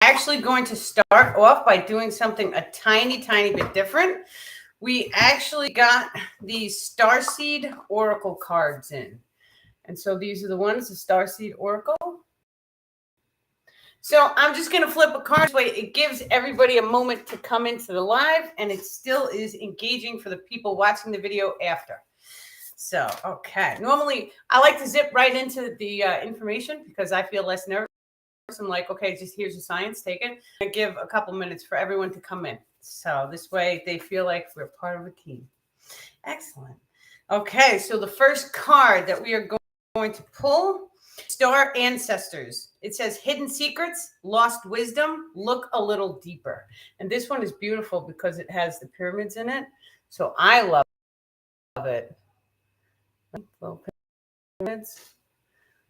actually going to start off by doing something a tiny bit different. We actually got these Starseed Oracle cards in. And so these are the ones, the Starseed Oracle. So I'm just going to flip a card this way. It gives everybody a moment to come into the live, and it still is engaging for the people watching the video after. So, okay. Normally, I like to zip right into the information because I feel less nervous. I'm like, okay, just here's your science, take it. I give a couple minutes for everyone to come in. So this way they feel like we're part of a team. Excellent. Okay, so the first card that we are going to pull, Star Ancestors. It says hidden secrets, lost wisdom, look a little deeper. And this one is beautiful because it has the pyramids in it. So I love it. Little pyramids.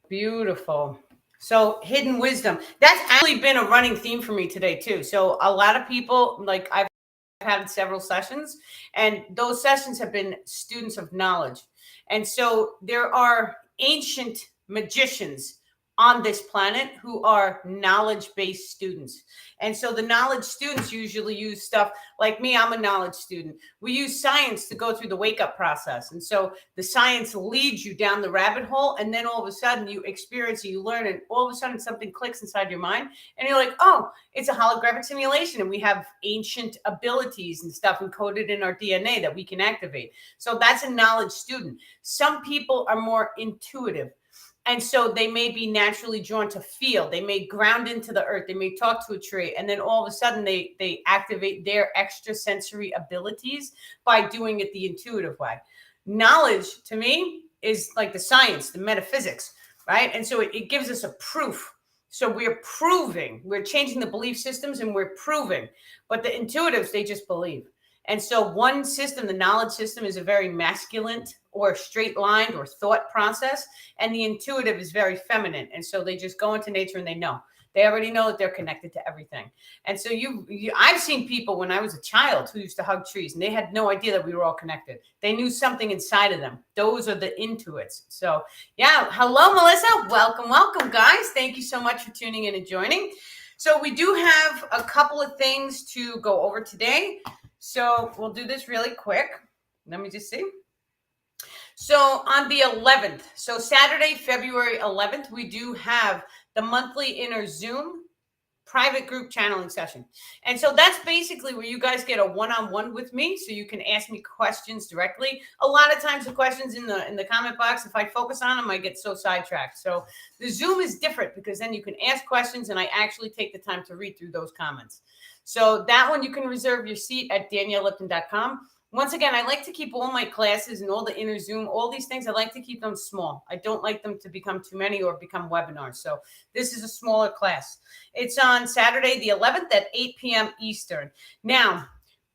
Beautiful. So hidden wisdom, that's actually been a running theme for me today too. So a lot of people, like I've had several sessions, and those sessions have been students of knowledge. And so there are ancient magicians on this planet who are knowledge-based students. And so the knowledge students usually use stuff like me. I'm a knowledge student. We use science to go through the wake-up process. And so the science leads you down the rabbit hole, and then all of a sudden you experience it, you learn, and all of a sudden something clicks inside your mind, and you're like, oh, it's a holographic simulation, and we have ancient abilities and stuff encoded in our DNA that we can activate. So that's a knowledge student. Some people are more intuitive. And so they may be naturally drawn to feel. They may ground into the earth. They may talk to a tree. And then all of a sudden they activate their extrasensory abilities by doing it the intuitive way. Knowledge, to me, is like the science, the metaphysics, right? And so it gives us a proof. So we're proving, we're changing the belief systems and we're proving. But the intuitives, they just believe. And so one system, the knowledge system, is a very masculine or straight lined or thought process. And the intuitive is very feminine. And so they just go into nature and they know. They already know that they're connected to everything. And so I've seen people when I was a child who used to hug trees, and they had no idea that we were all connected. They knew something inside of them. Those are the intuits. So yeah. Hello, Melissa. Welcome, guys. Thank you so much for tuning in and joining. So we do have a couple of things to go over today. So we'll do this really quick. Let me just see. So on the 11th, so Saturday, February 11th, we do have the monthly inner Zoom private group channeling session. And so that's basically where you guys get a one-on-one with me, so you can ask me questions directly. A lot of times the questions in the comment box, if I focus on them, I get so sidetracked. So the Zoom is different because then you can ask questions and I actually take the time to read through those comments. So that one, you can reserve your seat at daniellelipton.com. Once again, I like to keep all my classes and all the inner Zoom, all these things, I like to keep them small. I don't like them to become too many or become webinars. So this is a smaller class. It's on Saturday, the 11th at 8 p.m. Eastern. Now,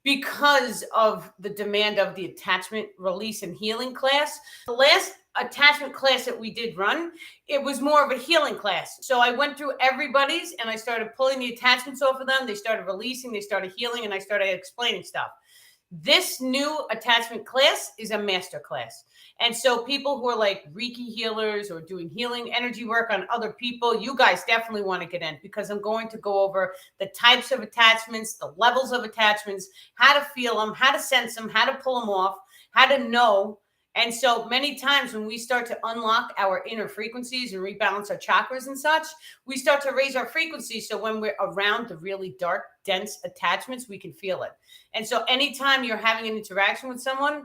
because of the demand of the attachment release and healing class, the last attachment class that we did run, it was more of a healing class. So I went through everybody's and I started pulling the attachments off of them. They started releasing, they started healing, and I started explaining stuff. This new attachment class is a master class. And so people who are like Reiki healers or doing healing energy work on other people, you guys definitely want to get in, because I'm going to go over the types of attachments, the levels of attachments, how to feel them, how to sense them, how to pull them off, how to know. And so many times when we start to unlock our inner frequencies and rebalance our chakras and such, we start to raise our frequency. So when we're around the really dark, dense attachments, we can feel it. And so anytime you're having an interaction with someone,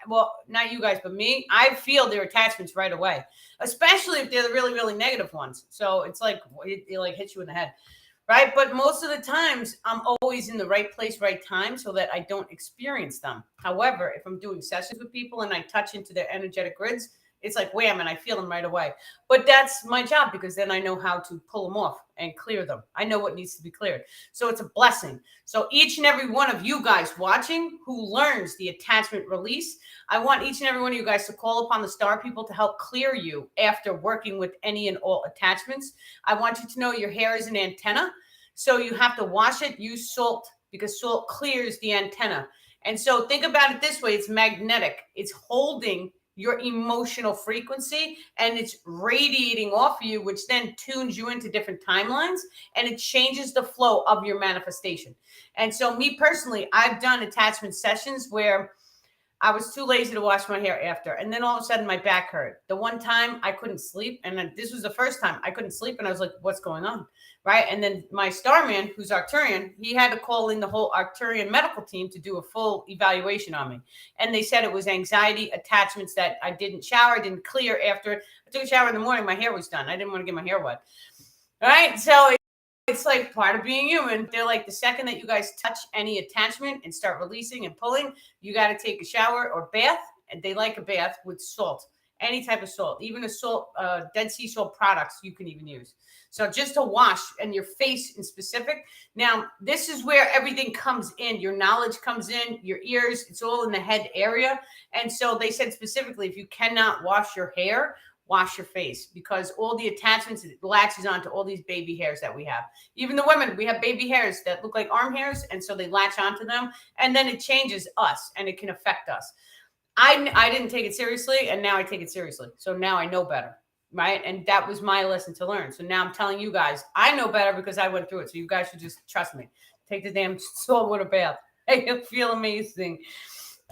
well, not you guys, but me, I feel their attachments right away, especially if they're the really, really negative ones. So it's like, it like hits you in the head. Right. But most of the times I'm always in the right place, right time, so that I don't experience them. However, if I'm doing sessions with people and I touch into their energetic grids, it's like wham, and I feel them right away. But that's my job, because then I know how to pull them off and clear them. I know what needs to be cleared. So it's a blessing. So each and every one of you guys watching who learns the attachment release, I want each and every one of you guys to call upon the star people to help clear you after working with any and all attachments. I want you to know your hair is an antenna. So you have to wash it, use salt, because salt clears the antenna. And so think about it this way. It's magnetic. It's holding your emotional frequency, and it's radiating off of you, which then tunes you into different timelines, and it changes the flow of your manifestation. And so me personally, I've done attachment sessions where I was too lazy to wash my hair after. And then all of a sudden my back hurt. The one time I couldn't sleep, and this was the first time I couldn't sleep, and I was like, what's going on? Right. And then my Starman, who's Arcturian, he had to call in the whole Arcturian medical team to do a full evaluation on me. And they said it was anxiety attachments that I didn't shower, didn't clear after. I took a shower in the morning, my hair was done. I didn't want to get my hair wet. All right. So it's like part of being human. They're like, the second that you guys touch any attachment and start releasing and pulling, you got to take a shower or bath. And they like a bath with salt, any type of salt, even a salt, Dead Sea salt products you can even use. So just to wash, and your face in specific. Now, this is where everything comes in. Your knowledge comes in, your ears, it's all in the head area. And so they said specifically, if you cannot wash your hair, wash your face, because all the attachments, it latches onto all these baby hairs that we have. Even the women, we have baby hairs that look like arm hairs, and so they latch onto them, and then it changes us, and it can affect us. I didn't take it seriously, and now I take it seriously. So now I know better, right? And that was my lesson to learn. So now I'm telling you guys, I know better because I went through it. So you guys should just trust me. Take the damn saltwater bath. You'll feel amazing.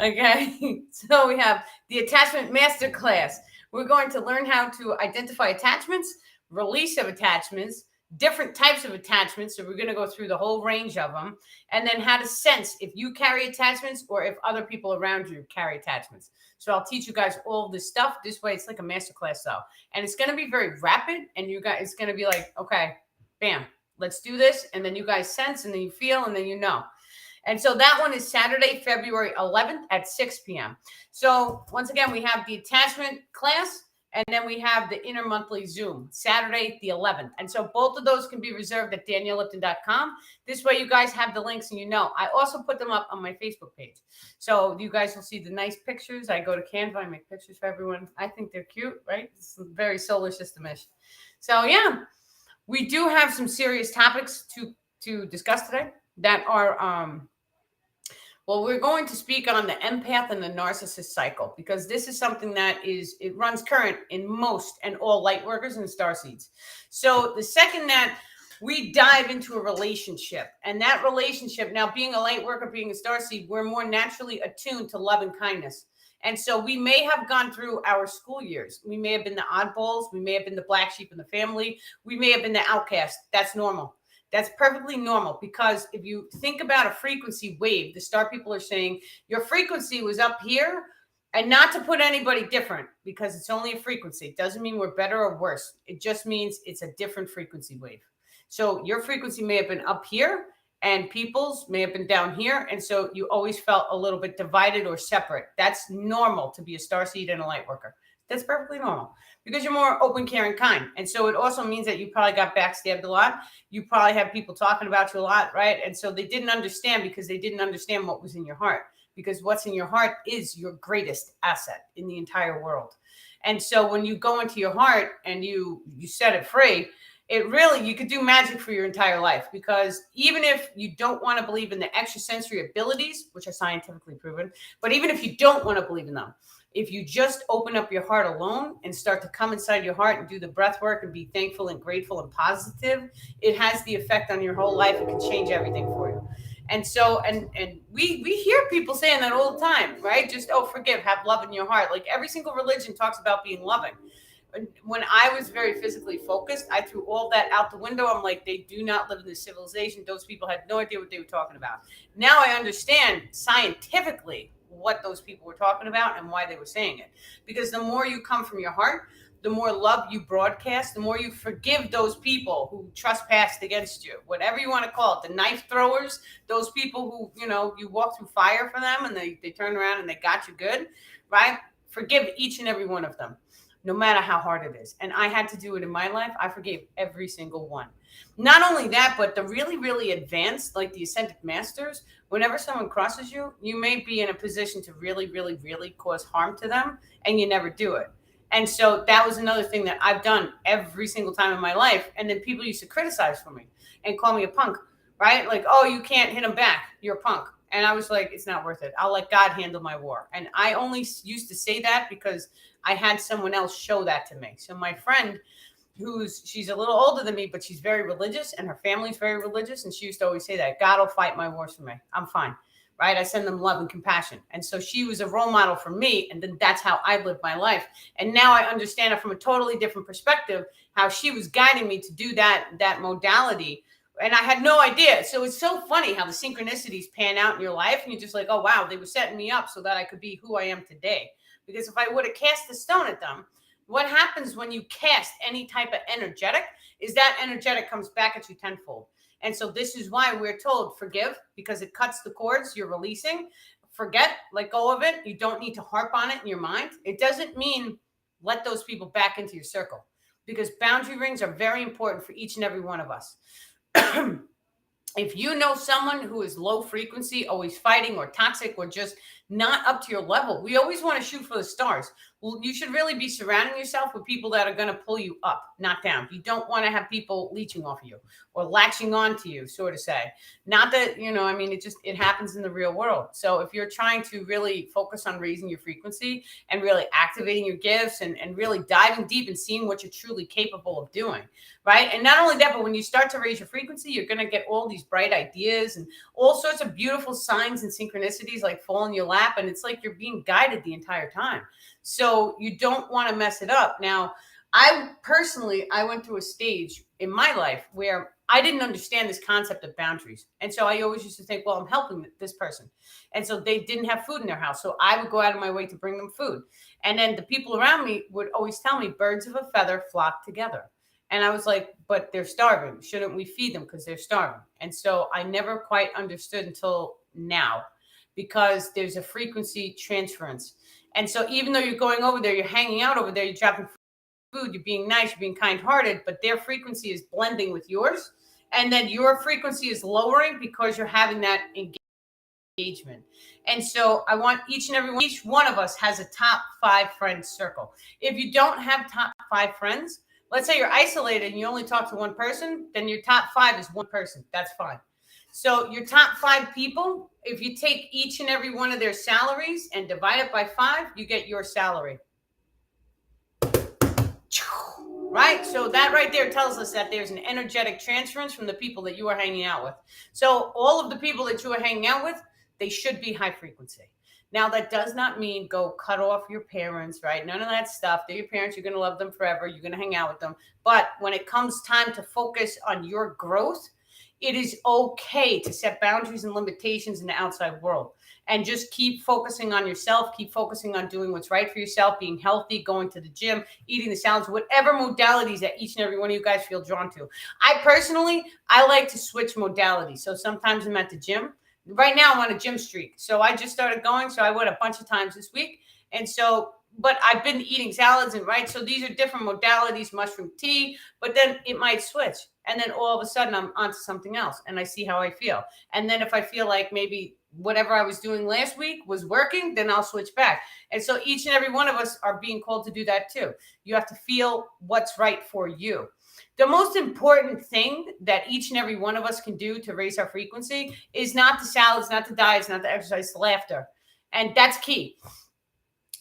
Okay. So we have the attachment masterclass. We're going to learn how to identify attachments, release of attachments, different types of attachments. So we're going to go through the whole range of them, and then how to sense if you carry attachments or if other people around you carry attachments. So I'll teach you guys all this stuff. This way, it's like a masterclass though. And it's going to be very rapid, and you guys, it's going to be like, okay, bam, let's do this. And then you guys sense, and then you feel, and then you know. And so that one is Saturday, February 11th at 6 p.m. So once again, we have the attachment class, and then we have the intermonthly Zoom, Saturday, the 11th. And so both of those can be reserved at daniellipton.com. This way you guys have the links, and you know. I also put them up on my Facebook page. So you guys will see the nice pictures. I go to Canva, I make pictures for everyone. I think they're cute, right? It's very solar system-ish. So yeah, we do have some serious topics to discuss today that are well, we're going to speak on the empath and the narcissist cycle, because this is something that it runs current in most and all light workers and starseeds. So the second that we dive into a relationship, and that relationship, now being a light worker, being a starseed, we're more naturally attuned to love and kindness. And so we may have gone through our school years. We may have been the oddballs. We may have been the black sheep in the family. We may have been the outcast. That's normal. That's perfectly normal, because if you think about a frequency wave, the star people are saying your frequency was up here, and not to put anybody different, because it's only a frequency. It doesn't mean we're better or worse. It just means it's a different frequency wave. So your frequency may have been up here, and people's may have been down here. And so you always felt a little bit divided or separate. That's normal to be a starseed and a light worker. That's perfectly normal, because you're more open, caring, kind. And so it also means that you probably got backstabbed a lot. You probably have people talking about you a lot, right? And so they didn't understand, because they didn't understand what was in your heart, because what's in your heart is your greatest asset in the entire world. And so when you go into your heart and you set it free, it really, you could do magic for your entire life, because even if you don't want to believe in the extrasensory abilities, which are scientifically proven, but even if you don't want to believe in them, if you just open up your heart alone and start to come inside your heart and do the breath work and be thankful and grateful and positive, it has the effect on your whole life. It can change everything for you. And so, and we hear people saying that all the time, right? Just, oh, forgive, have love in your heart. Like every single religion talks about being loving. When I was very physically focused, I threw all that out the window. I'm like, they do not live in this civilization. Those people had no idea what they were talking about. Now I understand scientifically what those people were talking about and why they were saying it. Because the more you come from your heart, the more love you broadcast, the more you forgive those people who trespassed against you, whatever you want to call it, the knife throwers, those people who, you know, you walk through fire for them and they turn around and they got you good, right? Forgive each and every one of them, no matter how hard it is. And I had to do it in my life. I forgave every single one. Not only that, but the really, really advanced, like the ascended masters, whenever someone crosses you, you may be in a position to really, really, really cause harm to them, and you never do it. And so that was another thing that I've done every single time in my life. And then people used to criticize for me and call me a punk, right? Like, oh, you can't hit them back. You're a punk. And I was like, it's not worth it. I'll let God handle my war. And I only used to say that because I had someone else show that to me. So my friend, she's a little older than me, but she's very religious and her family's very religious. And she used to always say that God will fight my wars for me. I'm fine. Right. I send them love and compassion. And so she was a role model for me. And then that's how I lived my life. And now I understand it from a totally different perspective, how she was guiding me to do that modality. And I had no idea. So it's so funny how the synchronicities pan out in your life. And you're just like, oh, wow, they were setting me up so that I could be who I am today. Because if I would have cast the stone at them, what happens when you cast any type of energetic is that energetic comes back at you tenfold. And so this is why we're told forgive, because it cuts the cords you're releasing. Forget, let go of it. You don't need to harp on it in your mind. It doesn't mean let those people back into your circle, because boundary rings are very important for each and every one of us. If you know someone who is low frequency, always fighting or toxic or just not up to your level, we always want to shoot for the stars. Well, you should really be surrounding yourself with people that are going to pull you up, not down. You don't want to have people leeching off of you or latching on to you, so to say. Not that, I mean, it happens in the real world. So if you're trying to really focus on raising your frequency and really activating your gifts and really diving deep and seeing what you're truly capable of doing, right? And not only that, but when you start to raise your frequency, you're going to get all these bright ideas and all sorts of beautiful signs and synchronicities like fall in your lap. And it's like you're being guided the entire time. So you don't want to mess it up. Now, I went through a stage in my life where I didn't understand this concept of boundaries. And so I always used to think, well, I'm helping this person. And so they didn't have food in their house. So I would go out of my way to bring them food. And then the people around me would always tell me birds of a feather flock together. And I was like, but they're starving. Shouldn't we feed them because they're starving? And so I never quite understood until now, because there's a frequency transference. And so even though you're going over there, you're hanging out over there, you're dropping food, you're being nice, you're being kind-hearted, but their frequency is blending with yours. And then your frequency is lowering because you're having that engagement. And so I want each one of us has a top 5 friend circle. If you don't have top 5 friends, let's say you're isolated and you only talk to one person, then your top 5 is one person. That's fine. So your top 5 people, if you take each and every one of their salaries and divide it by 5, you get your salary. Right? So that right there tells us that there's an energetic transference from the people that you are hanging out with. So all of the people that you are hanging out with, they should be high frequency. Now, that does not mean go cut off your parents, right? None of that stuff. They're your parents. You're going to love them forever. You're going to hang out with them. But when it comes time to focus on your growth, it is okay to set boundaries and limitations in the outside world and just keep focusing on yourself, keep focusing on doing what's right for yourself, being healthy, going to the gym, eating the salads, whatever modalities that each and every one of you guys feel drawn to. I like to switch modalities. So sometimes I'm at the gym. Right now I'm on a gym streak. So I just started going. So I went a bunch of times this week. And so, but I've been eating salads and right. So these are different modalities, mushroom tea, but then it might switch. And then all of a sudden I'm onto something else and I see how I feel. And then if I feel like maybe whatever I was doing last week was working, then I'll switch back. And so each and every one of us are being called to do that too. You have to feel what's right for you. The most important thing that each and every one of us can do to raise our frequency is not the salads, not the diets, not the exercise, the laughter. And that's key.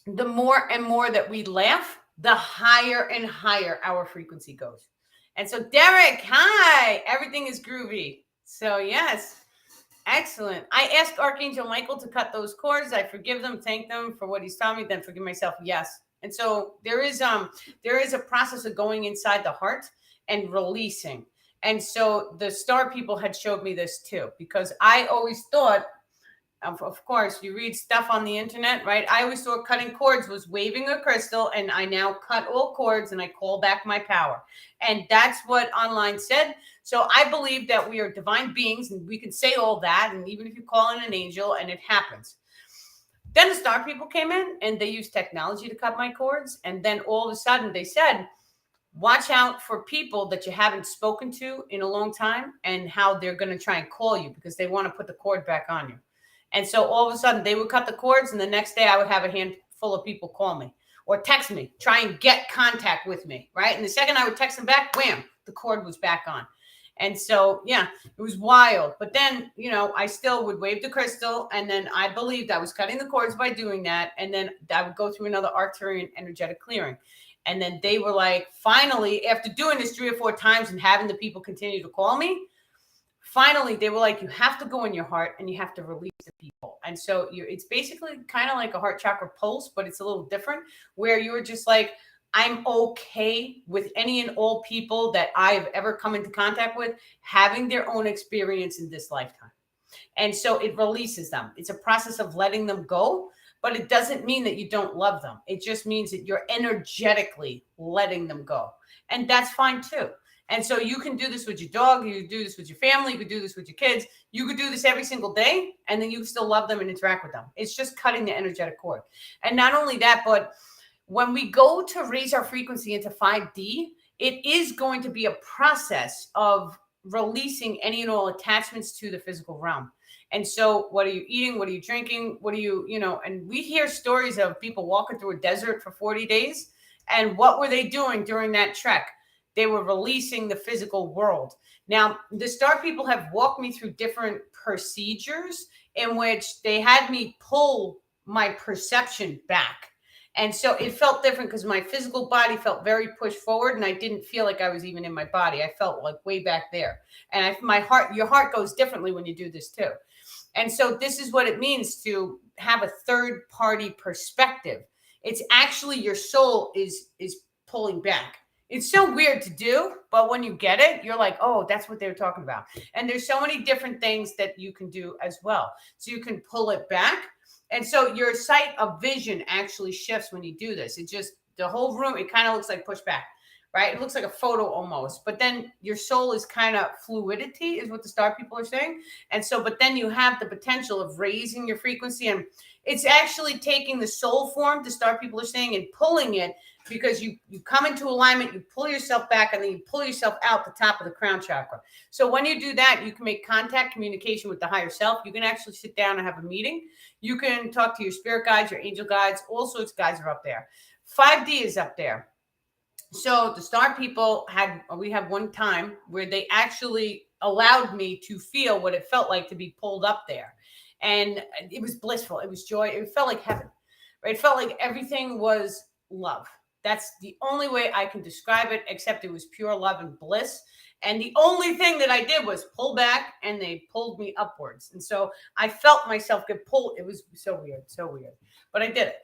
The more and more that we laugh, the higher and higher our frequency goes. And so, Derek, hi, everything is groovy. So, yes, excellent. I asked Archangel Michael to cut those cords. I forgive them, thank them for what he's taught me, then forgive myself. Yes. And so there is a process of going inside the heart and releasing. And so the star people had showed me this too, because I always thought, of course, you read stuff on the internet, right? I always thought cutting cords was waving a crystal, and I now cut all cords and I call back my power. And that's what online said. So I believe that we are divine beings and we can say all that. And even if you call in an angel and it happens. Then the star people came in and they used technology to cut my cords. And then all of a sudden they said, watch out for people that you haven't spoken to in a long time and how they're going to try and call you because they want to put the cord back on you. And so all of a sudden they would cut the cords and the next day I would have a handful of people call me or text me, try and get contact with me, right? And the second I would text them back, wham, the cord was back on. And so, yeah, it was wild. But then, I still would wave the crystal. And then I believed I was cutting the cords by doing that. And then I would go through another Arcturian energetic clearing. And then they were like, finally, after doing this 3 or 4 times and having the people continue to call me, finally, they were like, you have to go in your heart and you have to release the people. And so it's basically kind of like a heart chakra pulse, but it's a little different, where you're just like, I'm okay with any and all people that I have ever come into contact with having their own experience in this lifetime. And so it releases them. It's a process of letting them go, but it doesn't mean that you don't love them. It just means that you're energetically letting them go. And that's fine too. And so you can do this with your dog, you can do this with your family, you could do this with your kids. You could do this every single day, and then you still love them and interact with them. It's just cutting the energetic cord. And not only that, but when we go to raise our frequency into 5D, it is going to be a process of releasing any and all attachments to the physical realm. And so what are you eating? What are you drinking? What are you, and we hear stories of people walking through a desert for 40 days. And what were they doing during that trek? They were releasing the physical world. Now, the star people have walked me through different procedures in which they had me pull my perception back. And so it felt different because my physical body felt very pushed forward, and I didn't feel like I was even in my body. I felt like way back there. And your heart goes differently when you do this too. And so this is what it means to have a third party perspective. It's actually your soul is pulling back. It's so weird to do, but when you get it, you're like, oh, that's what they were talking about. And there's so many different things that you can do as well. So you can pull it back. And so your sight of vision actually shifts when you do this. It just, the whole room, it kind of looks like pushback, right? It looks like a photo almost, but then your soul is kind of fluidity is what the star people are saying. And so, but then you have the potential of raising your frequency, and it's actually taking the soul form, the star people are saying, and pulling it, because you come into alignment, you pull yourself back, and then you pull yourself out the top of the crown chakra. So when you do that, you can make contact, communication with the higher self. You can actually sit down and have a meeting. You can talk to your spirit guides, your angel guides, all sorts of guides are up there. 5D is up there. So the star people we have one time where they actually allowed me to feel what it felt like to be pulled up there. And it was blissful. It was joy. It felt like heaven, right? It felt like everything was love. That's the only way I can describe it, except it was pure love and bliss. And the only thing that I did was pull back, and they pulled me upwards. And so I felt myself get pulled. It was so weird, but I did it.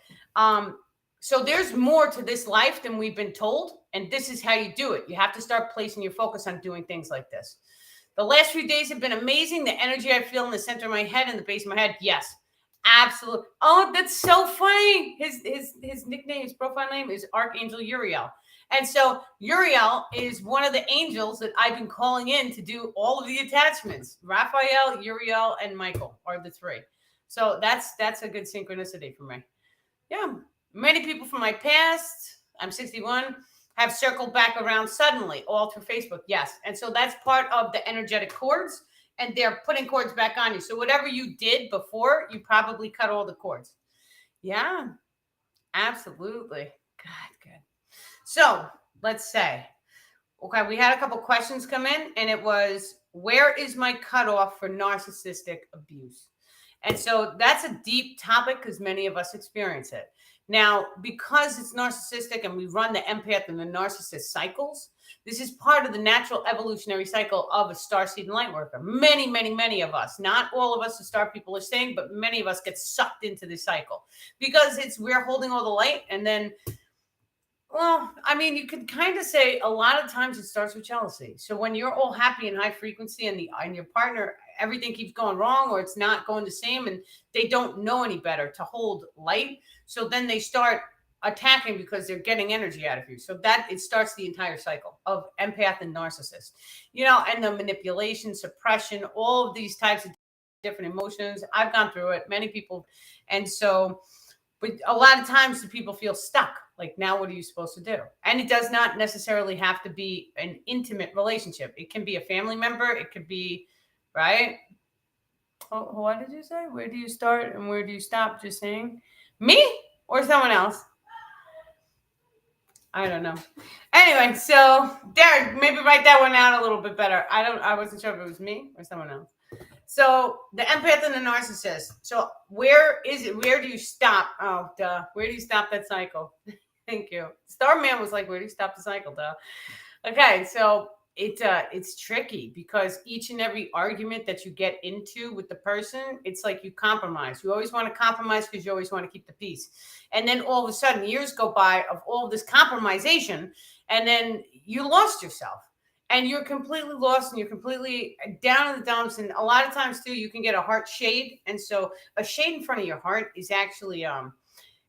So there's more to this life than we've been told. And this is how you do it. You have to start placing your focus on doing things like this. The last few days have been amazing. The energy I feel in the center of my head and the base of my head. Yes, absolutely. Oh, that's so funny. His nickname, his profile name is Archangel Uriel. And so Uriel is one of the angels that I've been calling in to do all of the attachments. Raphael, Uriel, and Michael are the 3. So that's a good synchronicity for me. Yeah. Many people from my past, I'm 61, have circled back around suddenly, all through Facebook. Yes. And so that's part of the energetic cords, and they're putting cords back on you. So whatever you did before, you probably cut all the cords. Yeah, absolutely. Good. So let's say, okay, we had a couple questions come in, and it was, where is my cutoff for narcissistic abuse? And so that's a deep topic because many of us experience it. Now, because it's narcissistic and we run the empath and the narcissist cycles, this is part of the natural evolutionary cycle of a starseed and light worker. Many of us, not all of us the star people are saying, but many of us get sucked into this cycle because we're holding all the light. And then, well, I mean, you could kind of say a lot of times it starts with jealousy. So when you're all happy and high frequency and your partner, everything keeps going wrong or it's not going the same and they don't know any better to hold light. So then they start attacking because they're getting energy out of you. So that it starts the entire cycle of empath and narcissist, and the manipulation, suppression, all of these types of different emotions. I've gone through it, many people. And so, but a lot of times the people feel stuck. Like, now what are you supposed to do? And it does not necessarily have to be an intimate relationship. It can be a family member. It could be, right? Oh, what did you say? Where do you start and where do you stop? Just saying me or someone else? I don't know. Anyway, so Derek, maybe write that one out a little bit better. I wasn't sure if it was me or someone else. So the empath and the narcissist. So where is it? Where do you stop? Oh, duh. Where do you stop that cycle? Thank you. Starman was like, where do you stop the cycle, duh? Okay, so it's tricky because each and every argument that you get into with the person, it's like you compromise. You always want to compromise because you always want to keep the peace. And then all of a sudden, years go by of all this compromisation, and then you lost yourself. And you're completely lost and you're completely down in the dumps. And a lot of times too, you can get a heart shade. And so a shade in front of your heart is actually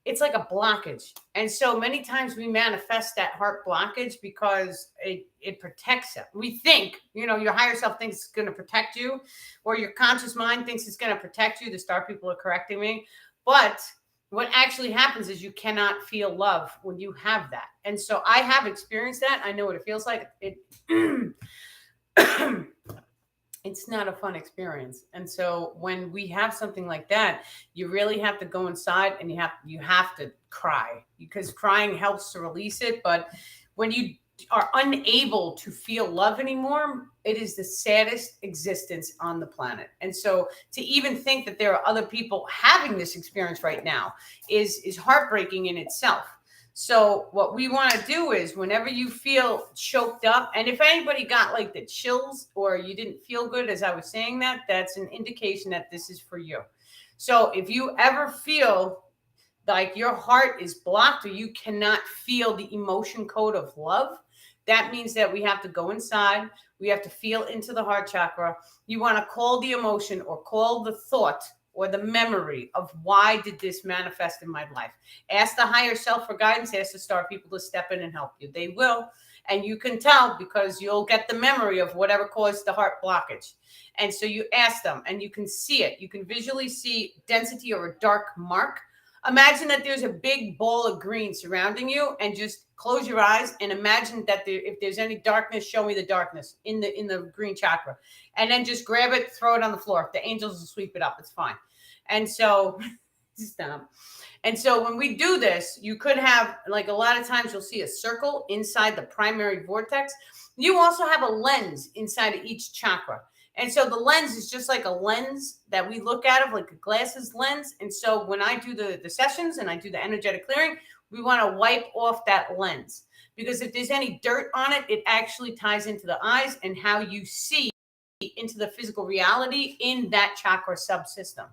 it's like a blockage. And so many times we manifest that heart blockage because it protects it. We think, your higher self thinks it's going to protect you, or your conscious mind thinks it's going to protect you. The star people are correcting me. But what actually happens is you cannot feel love when you have that. And so I have experienced that. I know what it feels like. It's not a fun experience. And so when we have something like that, you really have to go inside and you have to cry, because crying helps to release it. But when you are unable to feel love anymore, it is the saddest existence on the planet. And so to even think that there are other people having this experience right now is heartbreaking in itself. So what we want to do is, whenever you feel choked up, and if anybody got like the chills or you didn't feel good as I was saying that, that's an indication that this is for you. So if you ever feel like your heart is blocked or you cannot feel the emotion code of love, that means that we have to go inside. We have to feel into the heart chakra. You want to call the emotion or call the thought or the memory of, why did this manifest in my life? Ask the higher self for guidance. Ask the star people to step in and help you. They will. And you can tell because you'll get the memory of whatever caused the heart blockage. And so you ask them and you can see it. You can visually see density or a dark mark. Imagine that there's a big ball of green surrounding you, and just close your eyes and imagine that if there's any darkness, show me the darkness in the green chakra. And then just grab it, throw it on the floor. The angels will sweep it up. It's fine. And so stop. And so when we do this, you could have, like, a lot of times you'll see a circle inside the primary vortex. You also have a lens inside of each chakra. And so the lens is just like a lens that we look at, of like a glasses lens. And so when I do the sessions and I do the energetic clearing, we want to wipe off that lens, because if there's any dirt on it, it actually ties into the eyes and how you see into the physical reality in that chakra subsystem.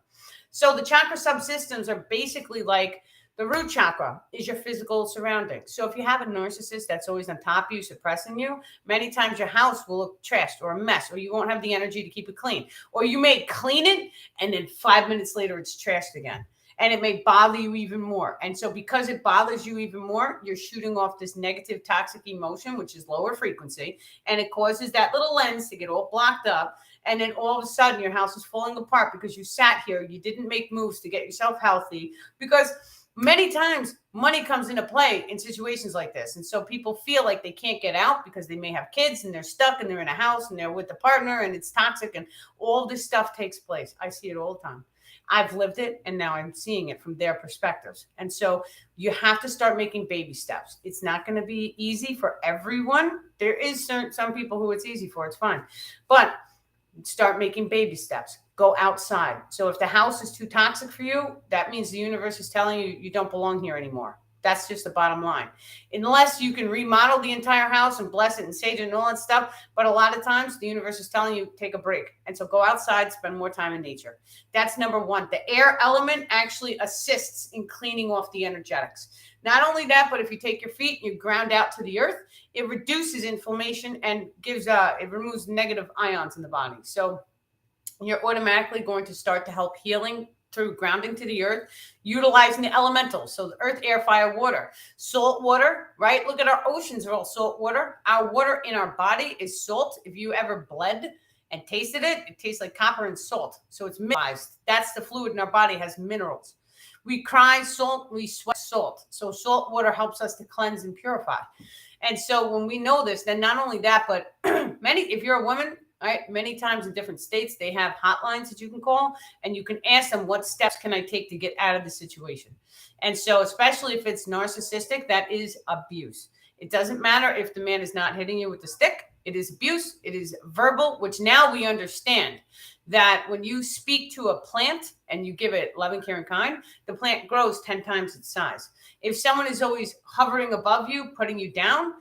So the chakra subsystems are basically like, the root chakra is your physical surroundings. So if you have a narcissist that's always on top of you, suppressing you, many times your house will look trashed or a mess, or you won't have the energy to keep it clean. Or you may clean it and then 5 minutes later it's trashed again. And it may bother you even more. And so because it bothers you even more, you're shooting off this negative toxic emotion, which is lower frequency. And it causes that little lens to get all blocked up. And then all of a sudden your house is falling apart because you sat here, you didn't make moves to get yourself healthy. Because many times money comes into play in situations like this. And so people feel like they can't get out because they may have kids and they're stuck and they're in a house and they're with a partner and it's toxic and all this stuff takes place. I see it all the time. I've lived it and now I'm seeing it from their perspectives. And so you have to start making baby steps. It's not going to be easy for everyone. There is some people who it's easy for. It's fine. But start making baby steps. Go outside. So if the house is too toxic for you, that means the universe is telling you you don't belong here anymore. That's just the bottom line. Unless you can remodel the entire house and bless it and sage it and all that stuff. But a lot of times the universe is telling you, take a break. And so go outside, spend more time in nature. That's number one. The air element actually assists in cleaning off the energetics. Not only that, but if you take your feet and you ground out to the earth, it reduces inflammation and it removes negative ions in the body. So you're automatically going to start to help healing through grounding to the earth, utilizing the elementals. So the earth, air, fire, water, salt water, right? Look at our oceans are all salt water. Our water in our body is salt. If you ever bled and tasted it, it tastes like copper and salt. So it's mineralized. That's the fluid in our body, has minerals. We cry salt, we sweat salt. So salt water helps us to cleanse and purify. And so when we know this, then not only that, but if you're a woman, right, many times in different states, they have hotlines that you can call and you can ask them, what steps can I take to get out of the situation? And so especially if it's narcissistic, that is abuse. It doesn't matter if the man is not hitting you with the stick. It is abuse. It is verbal, which now we understand that when you speak to a plant and you give it loving, care, and kind, the plant grows 10 times its size. If someone is always hovering above you, putting you down,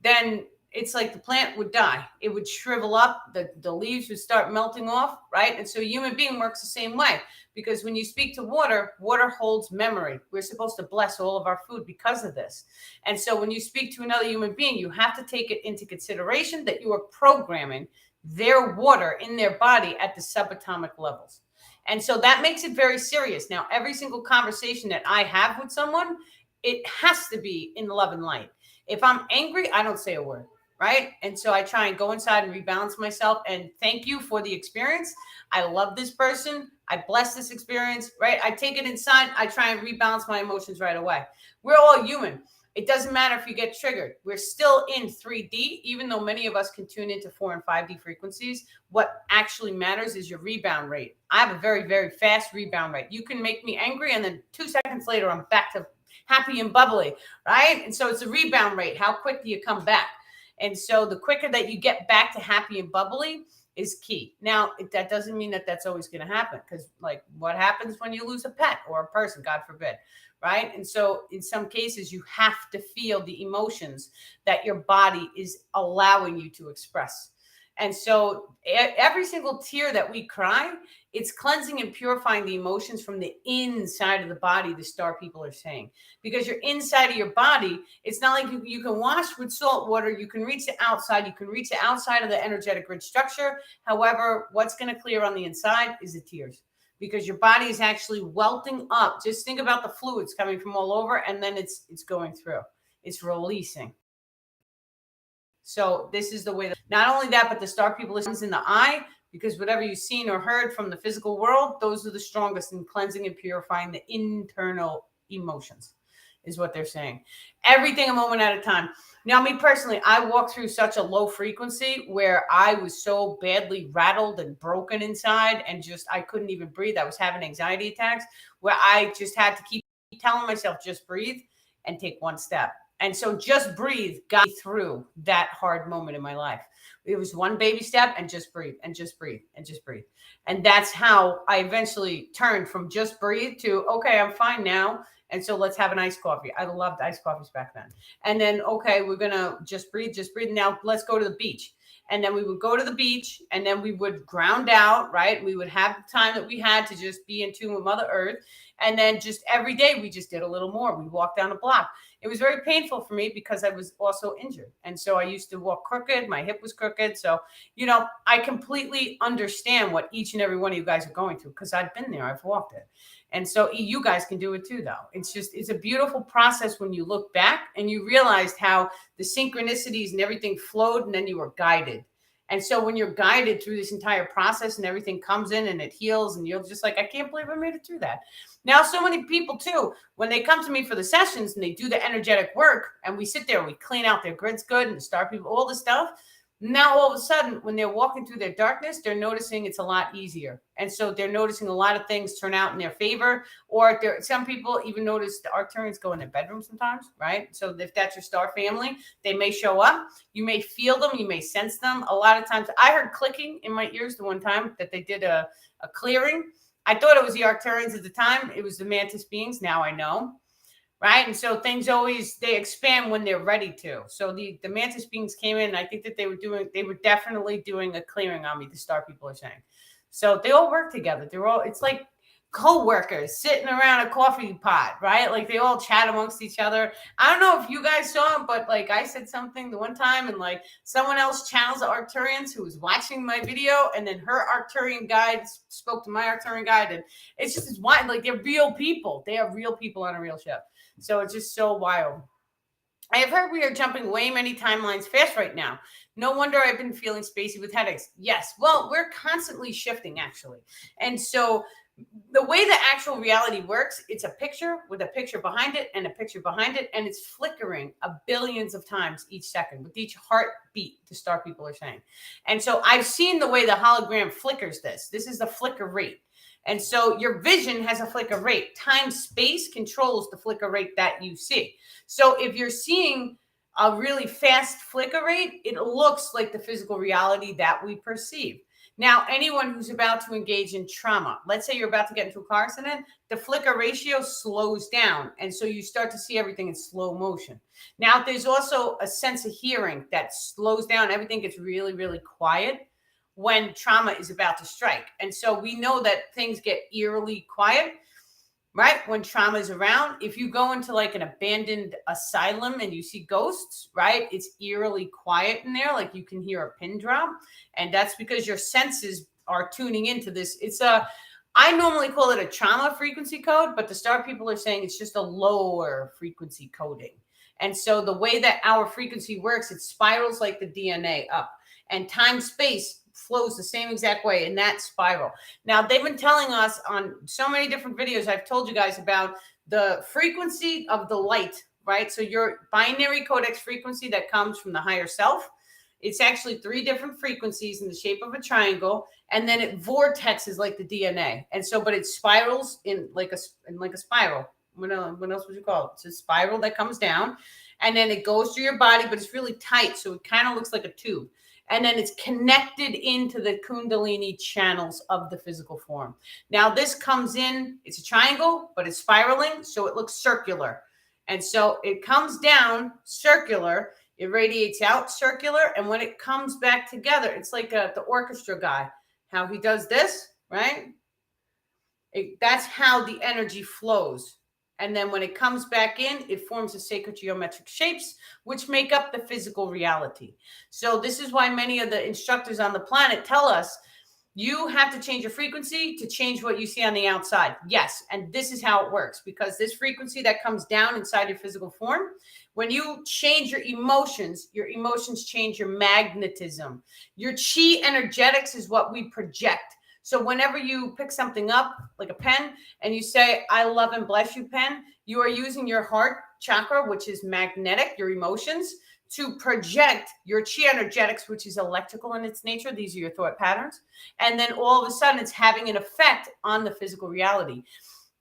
then it's like the plant would die. It would shrivel up, the leaves would start melting off, right? And so a human being works the same way, because when you speak to water, water holds memory. We're supposed to bless all of our food because of this. And so when you speak to another human being, you have to take it into consideration that you are programming their water in their body at the subatomic levels. And so that makes it very serious. Now, every single conversation that I have with someone, it has to be in love and light. If I'm angry, I don't say a word. Right. And so I try and go inside and rebalance myself and thank you for the experience. I love this person. I bless this experience. Right. I take it inside. I try and rebalance my emotions right away. We're all human. It doesn't matter if you get triggered. We're still in 3D, even though many of us can tune into 4 and 5D frequencies. What actually matters is your rebound rate. I have a very, very fast rebound rate. You can make me angry, and then 2 seconds later, I'm back to happy and bubbly. Right. And so it's a rebound rate. How quick do you come back? And so the quicker that you get back to happy and bubbly is key. Now, that doesn't mean that that's always going to happen, because like what happens when you lose a pet or a person, God forbid, right? And so in some cases, you have to feel the emotions that your body is allowing you to express. And so every single tear that we cry, it's cleansing and purifying the emotions from the inside of the body, the star people are saying. Because you're inside of your body, it's not like you can wash with salt water. You can reach the outside. You can reach the outside of the energetic grid structure. However, what's going to clear on the inside is the tears. Because your body is actually welting up. Just think about the fluids coming from all over, and then it's going through. It's releasing. So this is the way that, not only that, but the star people listens in the eye, because whatever you've seen or heard from the physical world, those are the strongest in cleansing and purifying the internal emotions, is what they're saying. Everything a moment at a time. Now, me personally, I walked through such a low frequency where I was so badly rattled and broken inside, and just, I couldn't even breathe. I was having anxiety attacks where I just had to keep telling myself, just breathe and take one step. And so just breathe got me through that hard moment in my life. It was one baby step, and just breathe and just breathe and just breathe. And that's how I eventually turned from just breathe to, okay, I'm fine now. And so let's have an iced coffee. I loved iced coffees back then. And then, okay, we're going to just breathe. Now let's go to the beach. And then we would go to the beach, and then we would ground out, right? We would have the time that we had to just be in tune with Mother Earth. And then just every day we just did a little more. We walked down a block. It was very painful for me because I was also injured. And so I used to walk crooked. My hip was crooked. So, I completely understand what each and every one of you guys are going through, because I've been there. I've walked it. And so you guys can do it too, though. It's a beautiful process when you look back and you realized how the synchronicities and everything flowed, and then you were guided. And so when you're guided through this entire process and everything comes in and it heals, and you're just like, I can't believe I made it through that. Now, so many people too, when they come to me for the sessions and they do the energetic work, and we sit there and we clean out their grids good and star people, all the stuff. Now, all of a sudden, when they're walking through their darkness, they're noticing it's a lot easier. And so they're noticing a lot of things turn out in their favor. Or some people even notice the Arcturians go in their bedroom sometimes, right? So if that's your star family, they may show up. You may feel them. You may sense them. A lot of times, I heard clicking in my ears the one time that they did a clearing. I thought it was the Arcturians at the time. It was the mantis beings. Now I know. Right. And so things they expand when they're ready to. So the mantis beings came in, and I think that they were definitely doing a clearing on me, the star people are saying. So they all work together. It's like co-workers sitting around a coffee pot, right? Like they all chat amongst each other. I don't know if you guys saw it, but like I said something the one time, and like someone else channels the Arcturians who was watching my video, and then her Arcturian guide spoke to my Arcturian guide, and it's wild. Like they're real people. They are real people on a real ship. So it's just so wild. I have heard we are jumping way many timelines fast right now. No wonder I've been feeling spacey with headaches. Yes. Well, we're constantly shifting, actually. And so the way the actual reality works, it's a picture with a picture behind it and a picture behind it. And it's flickering billions of times each second with each heartbeat, the star people are saying. And so I've seen the way the hologram flickers this. This is the flicker rate. And so your vision has a flicker rate. Time, space controls the flicker rate that you see. So if you're seeing a really fast flicker rate, it looks like the physical reality that we perceive. Now, anyone who's about to engage in trauma, let's say you're about to get into a car accident, the flicker ratio slows down. And so you start to see everything in slow motion. Now, there's also a sense of hearing that slows down. Everything gets really, really quiet when trauma is about to strike. And so we know that things get eerily quiet, right? When trauma is around. If you go into like an abandoned asylum and you see ghosts, right? It's eerily quiet in there. Like you can hear a pin drop. And that's because your senses are tuning into this. I normally call it a trauma frequency code, but the star people are saying it's just a lower frequency coding. And so the way that our frequency works, it spirals like the DNA up, and time space flows the same exact way in that spiral. Now, they've been telling us on so many different videos, I've told you guys about the frequency of the light, right? So your binary codex frequency that comes from the higher self, it's actually 3 different frequencies in the shape of a triangle, and then it vortexes like the DNA. And so, but it spirals in like a spiral. What else would you call it? It's a spiral that comes down, and then it goes through your body, but it's really tight, so it kind of looks like a tube. And then it's connected into the Kundalini channels of the physical form. Now, this comes in, it's a triangle, but it's spiraling, so it looks circular. And so it comes down circular, it radiates out circular, and when it comes back together, it's like the orchestra guy, how he does this, right? That's how the energy flows. And then when it comes back in, it forms the sacred geometric shapes, which make up the physical reality. So this is why many of the instructors on the planet tell us, you have to change your frequency to change what you see on the outside. Yes, and this is how it works, because this frequency that comes down inside your physical form, when you change your emotions change your magnetism. Your chi energetics is what we project. So whenever you pick something up, like a pen, and you say, I love and bless you, pen, you are using your heart chakra, which is magnetic, your emotions, to project your chi energetics, which is electrical in its nature. These are your thought patterns. And then all of a sudden, it's having an effect on the physical reality.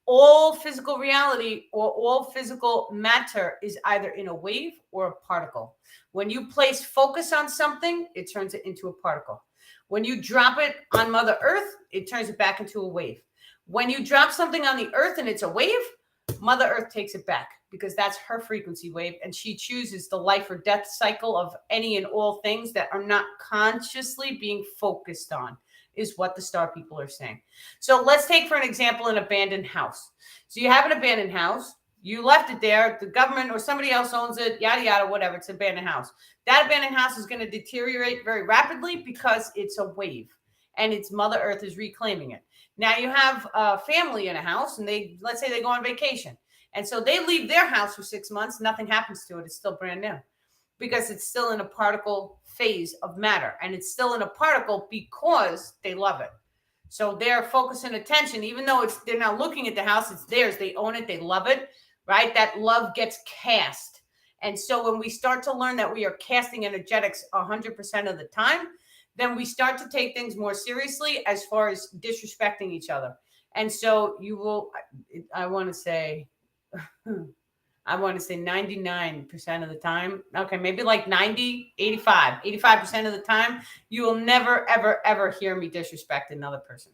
All physical reality or all physical matter is either in a wave or a particle. When you place focus on something, it turns it into a particle. When you drop it on Mother Earth, it turns it back into a wave. When you drop something on the earth and it's a wave, Mother Earth takes it back, because that's her frequency wave, and she chooses the life or death cycle of any and all things that are not consciously being focused on, is what the star people are saying. So let's take, for an example, an abandoned house. So you have an abandoned house. You left it there. The government or somebody else owns it, yada, yada, whatever. It's an abandoned house. That abandoned house is going to deteriorate very rapidly because it's a wave, and it's Mother Earth is reclaiming it. Now you have a family in a house, and let's say they go on vacation. And so they leave their house for 6 months. Nothing happens to it. It's still brand new, because it's still in a particle phase of matter, and it's still in a particle because they love it. So they're focusing attention, even though they're not looking at the house, it's theirs. They own it. They love it, right? That love gets cast. And so when we start to learn that we are casting energetics 100% of the time, then we start to take things more seriously as far as disrespecting each other. And so you will, I want to say 99% of the time. Okay, maybe like 85% of the time, you will never, ever, ever hear me disrespect another person.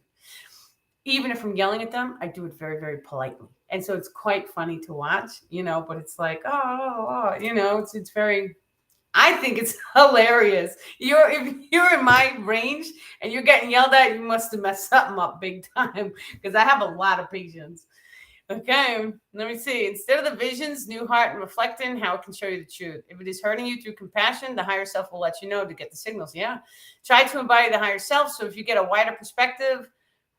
Even if I'm yelling at them, I do it very, very politely. And so it's quite funny to watch, but it's like, it's very, I think it's hilarious. If you're in my range and you're getting yelled at, you must have messed something up big time, because I have a lot of patience. Okay, let me see. Instead of the visions, new heart, and reflecting how it can show you the truth. If it is hurting you through compassion, the higher self will let you know to get the signals. Yeah. Try to embody the higher self. So if you get a wider perspective,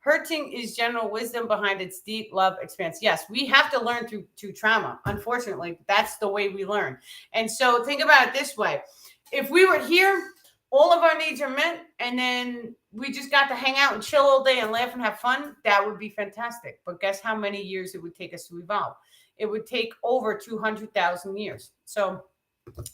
hurting is general wisdom behind its deep love expanse. Yes, we have to learn through trauma. Unfortunately, that's the way we learn. And so think about it this way. If we were here, all of our needs are met, and then we just got to hang out and chill all day and laugh and have fun, that would be fantastic. But guess how many years it would take us to evolve? It would take over 200,000 years. So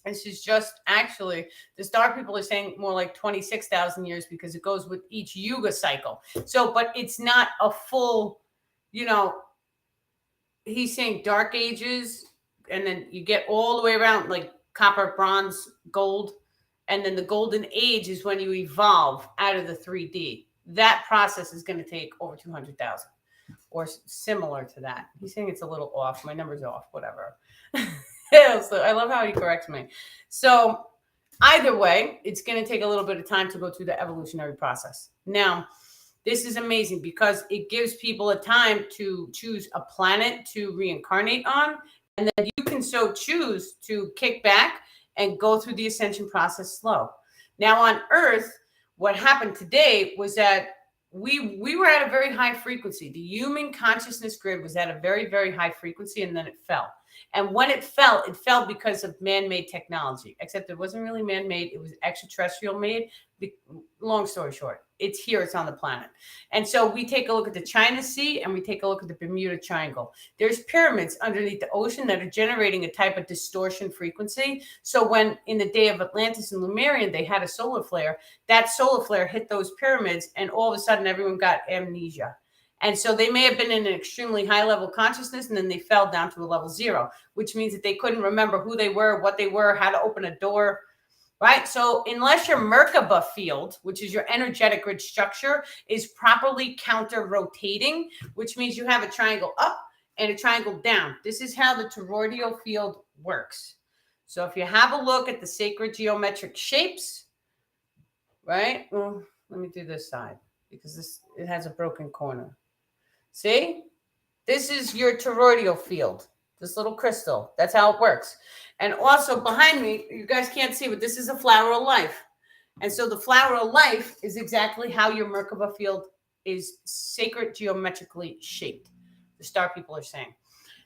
this is just actually, the star people are saying more like 26,000 years, because it goes with each yuga cycle. So, but it's not a full, he's saying dark ages, and then you get all the way around, like copper, bronze, gold. And then the golden age is when you evolve out of the 3D. That process is going to take over 200,000 or similar to that. He's saying it's a little off. My number's off, whatever. Yeah, so I love how he corrects me. So either way, it's going to take a little bit of time to go through the evolutionary process. Now, this is amazing because it gives people a time to choose a planet to reincarnate on. And then you can so choose to kick back and go through the ascension process slow. Now on Earth, what happened today was that we were at a very high frequency. The human consciousness grid was at a very, very high frequency, and then it fell. And when it fell because of man-made technology, except it wasn't really man-made. It was extraterrestrial made. Long story short, it's here, it's on the planet. And so we take a look at the China Sea and we take a look at the Bermuda Triangle. There's pyramids underneath the ocean that are generating a type of distortion frequency. So when in the day of Atlantis and Lemurian, they had a solar flare, that solar flare hit those pyramids and all of a sudden everyone got amnesia. And so they may have been in an extremely high level consciousness and then they fell down to a level 0, which means that they couldn't remember who they were, what they were, how to open a door. Right. So unless your Merkaba field, which is your energetic grid structure, is properly counter rotating, which means you have a triangle up and a triangle down. This is how the toroidal field works. So if you have a look at the sacred geometric shapes, right? Well, let me do this side because it has a broken corner. See, this is your toroidal field, this little crystal. That's how it works. And also behind me, you guys can't see, but this is a flower of life. And so the flower of life is exactly how your Merkaba field is sacred geometrically shaped. The star people are saying.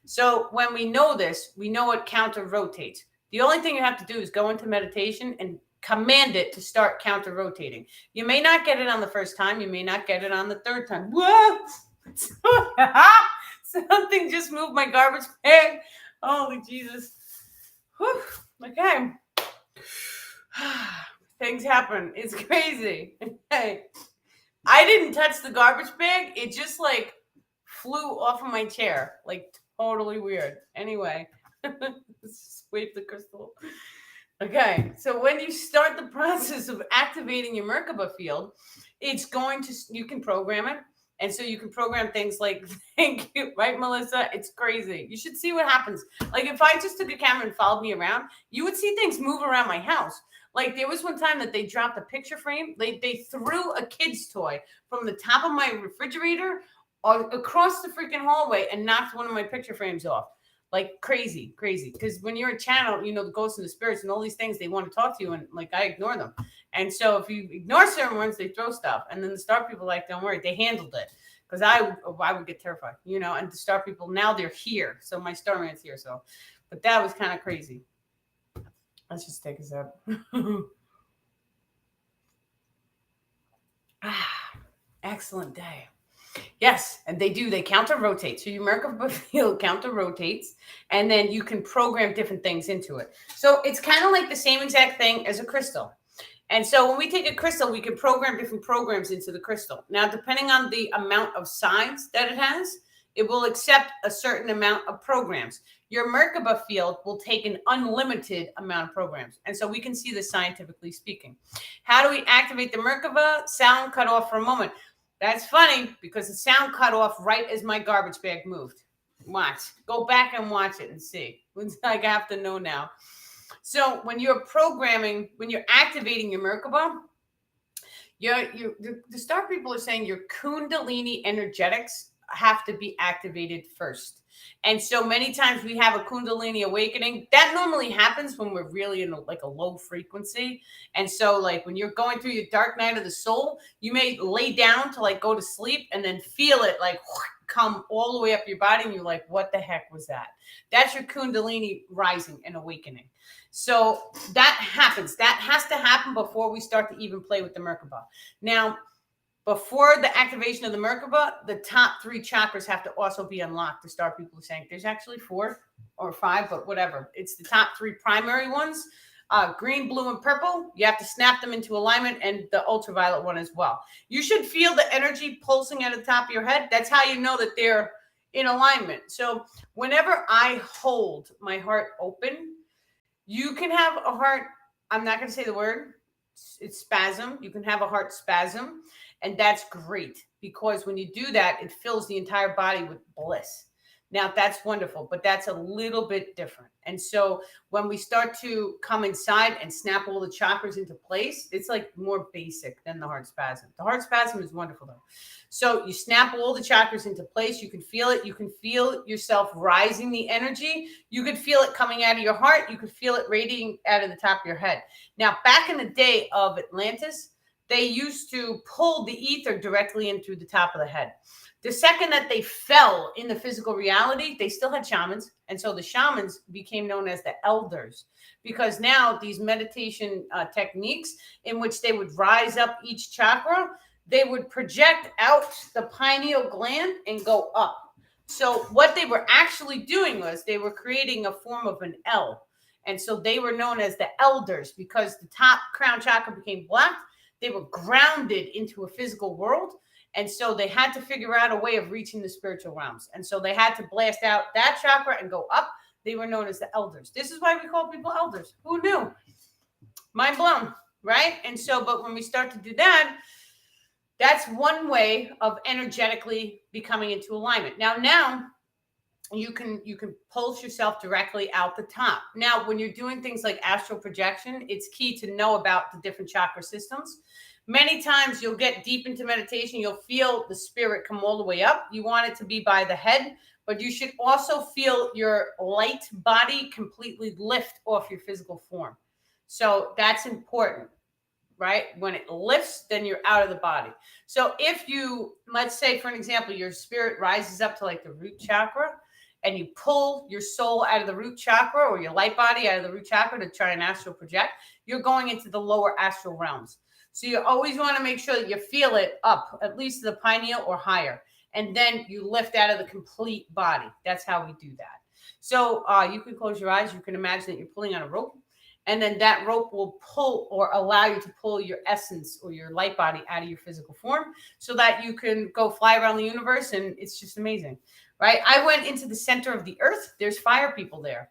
So when we know this, we know it counter rotates. The only thing you have to do is go into meditation and command it to start counter rotating. You may not get it on the first time. You may not get it on the third time. Whoa! Something just moved my garbage bag. Holy Jesus. Whew. Okay. Things happen. It's crazy. Okay. I didn't touch the garbage bag. It just like flew off of my chair. Like totally weird. Anyway, let's just wave the crystal. Okay. So when you start the process of activating your Merkaba field, you can program it. And so you can program things like, thank you, right, Melissa? It's crazy. You should see what happens. Like if I just took a camera and followed me around, you would see things move around my house. Like there was one time that they dropped a picture frame. They threw a kid's toy from the top of my refrigerator across the freaking hallway and knocked one of my picture frames off. Like crazy. Because when you're a channel, you know, the ghosts and the spirits and all these things, they want to talk to you. And like, I ignore them. And so if you ignore certain ones, they throw stuff. And then the star people like, don't worry, they handled it. Because I would get terrified, you know, and the star people, now they're here. So my starman's here. So, but that was kind of crazy. Let's just take a sip. Excellent day. Yes, and they counter rotate. So your Merkaba field counter rotates, and then you can program different things into it. So it's kind of like the same exact thing as a crystal. And so when we take a crystal, we can program different programs into the crystal. Now, depending on the amount of size that it has, it will accept a certain amount of programs. Your Merkaba field will take an unlimited amount of programs. And so we can see this scientifically speaking. How do we activate the Merkaba? Sound cut off for a moment. That's funny because the sound cut off right as my garbage bag moved. Watch. Go back and watch it and see. It's like I have to know now. So when you're programming, when you're activating your Merkaba, the star people are saying your Kundalini energetics have to be activated first. And so many times we have a Kundalini awakening. That normally happens when we're really in a low frequency. And so like when you're going through your dark night of the soul, you may lay down to like go to sleep and then feel it like come all the way up your body. And you're like, what the heck was that? That's your Kundalini rising and awakening. So that happens. That has to happen before we start to even play with the Merkaba. Now, before the activation of the Merkaba, the top 3 chakras have to also be unlocked. The star people are saying there's actually 4 or 5, but whatever. It's the top 3 primary ones. Green, blue, and purple. You have to snap them into alignment, and the ultraviolet one as well. You should feel the energy pulsing at the top of your head. That's how you know that they're in alignment. So whenever I hold my heart open, You can have a heart, I'm not going to say the word, it's spasm. You can have a heart spasm, and that's great because when you do that, it fills the entire body with bliss. Now, that's wonderful, but that's a little bit different. And so when we start to come inside and snap all the chakras into place, it's like more basic than the heart spasm. The heart spasm is wonderful, though. So you snap all the chakras into place. You can feel it. You can feel yourself rising the energy. You could feel it coming out of your heart. You could feel it radiating out of the top of your head. Now, back in the day of Atlantis, they used to pull the ether directly in through the top of the head. The second that they fell in the physical reality, they still had shamans. And so the shamans became known as the elders because now these meditation techniques in which they would rise up each chakra, they would project out the pineal gland and go up. So what they were actually doing was they were creating a form of an L. And so they were known as the elders because the top crown chakra became blocked. They were grounded into a physical world. And so they had to figure out a way of reaching the spiritual realms. And so they had to blast out that chakra and go up. They were known as the elders. This is why we call people elders. Who knew? Mind blown, right? And so, but when we start to do that, that's one way of energetically becoming into alignment. Now you can pulse yourself directly out the top. Now, when you're doing things like astral projection, it's key to know about the different chakra systems. Many times you'll get deep into meditation. You'll feel the spirit come all the way up. You want it to be by the head, but you should also feel your light body completely lift off your physical form. So that's important, right? When it lifts, then you're out of the body. So if you, let's say, for an example, your spirit rises up to like the root chakra and you pull your soul out of the root chakra or your light body out of the root chakra to try and astral project, you're going into the lower astral realms. So you always want to make sure that you feel it up, at least the pineal or higher. And then you lift out of the complete body. That's how we do that. So you can close your eyes. You can imagine that you're pulling on a rope. And then that rope will pull or allow you to pull your essence or your light body out of your physical form so that you can go fly around the universe. And it's just amazing, right? I went into the center of the earth. There's fire people there.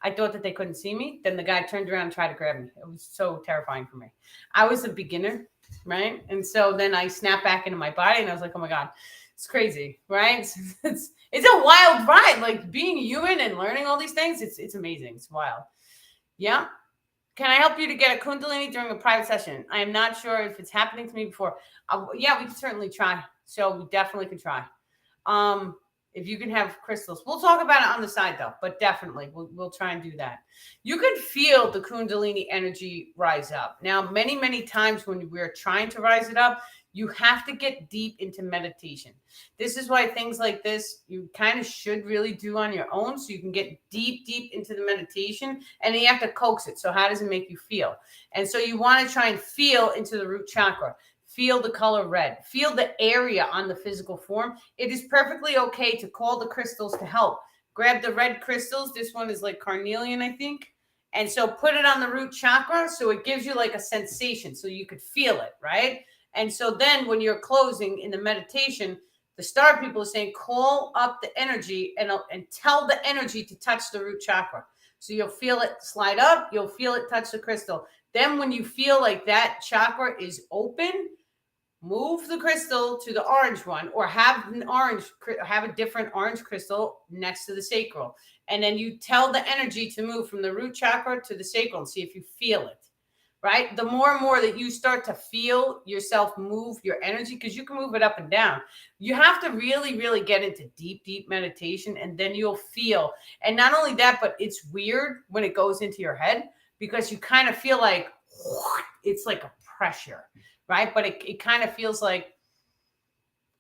I thought that they couldn't see me. Then the guy turned around and tried to grab me. It was so terrifying for me. I was a beginner, right? And so then I snapped back into my body and I was like, oh my God, it's crazy, right? It's a wild ride. Like being human and learning all these things, it's amazing. It's wild. Yeah. Can I help you to get a Kundalini during a private session? I am not sure if it's happening to me before. Yeah, we can certainly try. So we definitely can try. If you can have crystals, we'll talk about it on the side though, but definitely we'll try and do that. You can feel the Kundalini energy rise up. Now, many times when we're trying to rise it up, you have to get deep into meditation. This is why things like this, you kind of should really do on your own so you can get deep into the meditation and then you have to coax it. So how does it make you feel? And so you want to try and feel into the root chakra. Feel the color red. Feel the area on the physical form. It is perfectly okay to call the crystals to help. Grab the red crystals. This one is like carnelian, I think. And so put it on the root chakra so it gives you like a sensation so you could feel it, right? And so then when you're closing in the meditation, the star people are saying, call up the energy and tell the energy to touch the root chakra. So you'll feel it slide up. You'll feel it touch the crystal. Then when you feel like that chakra is open, move the crystal to the orange one or have a different orange crystal next to the sacral. And then you tell the energy to move from the root chakra to the sacral and see if you feel it, right? The more and more that you start to feel yourself move your energy, because you can move it up and down, you have to really get into deep meditation and then you'll feel. And not only that, but it's weird when it goes into your head because you kind of feel like it's like a pressure. Right. But it kind of feels like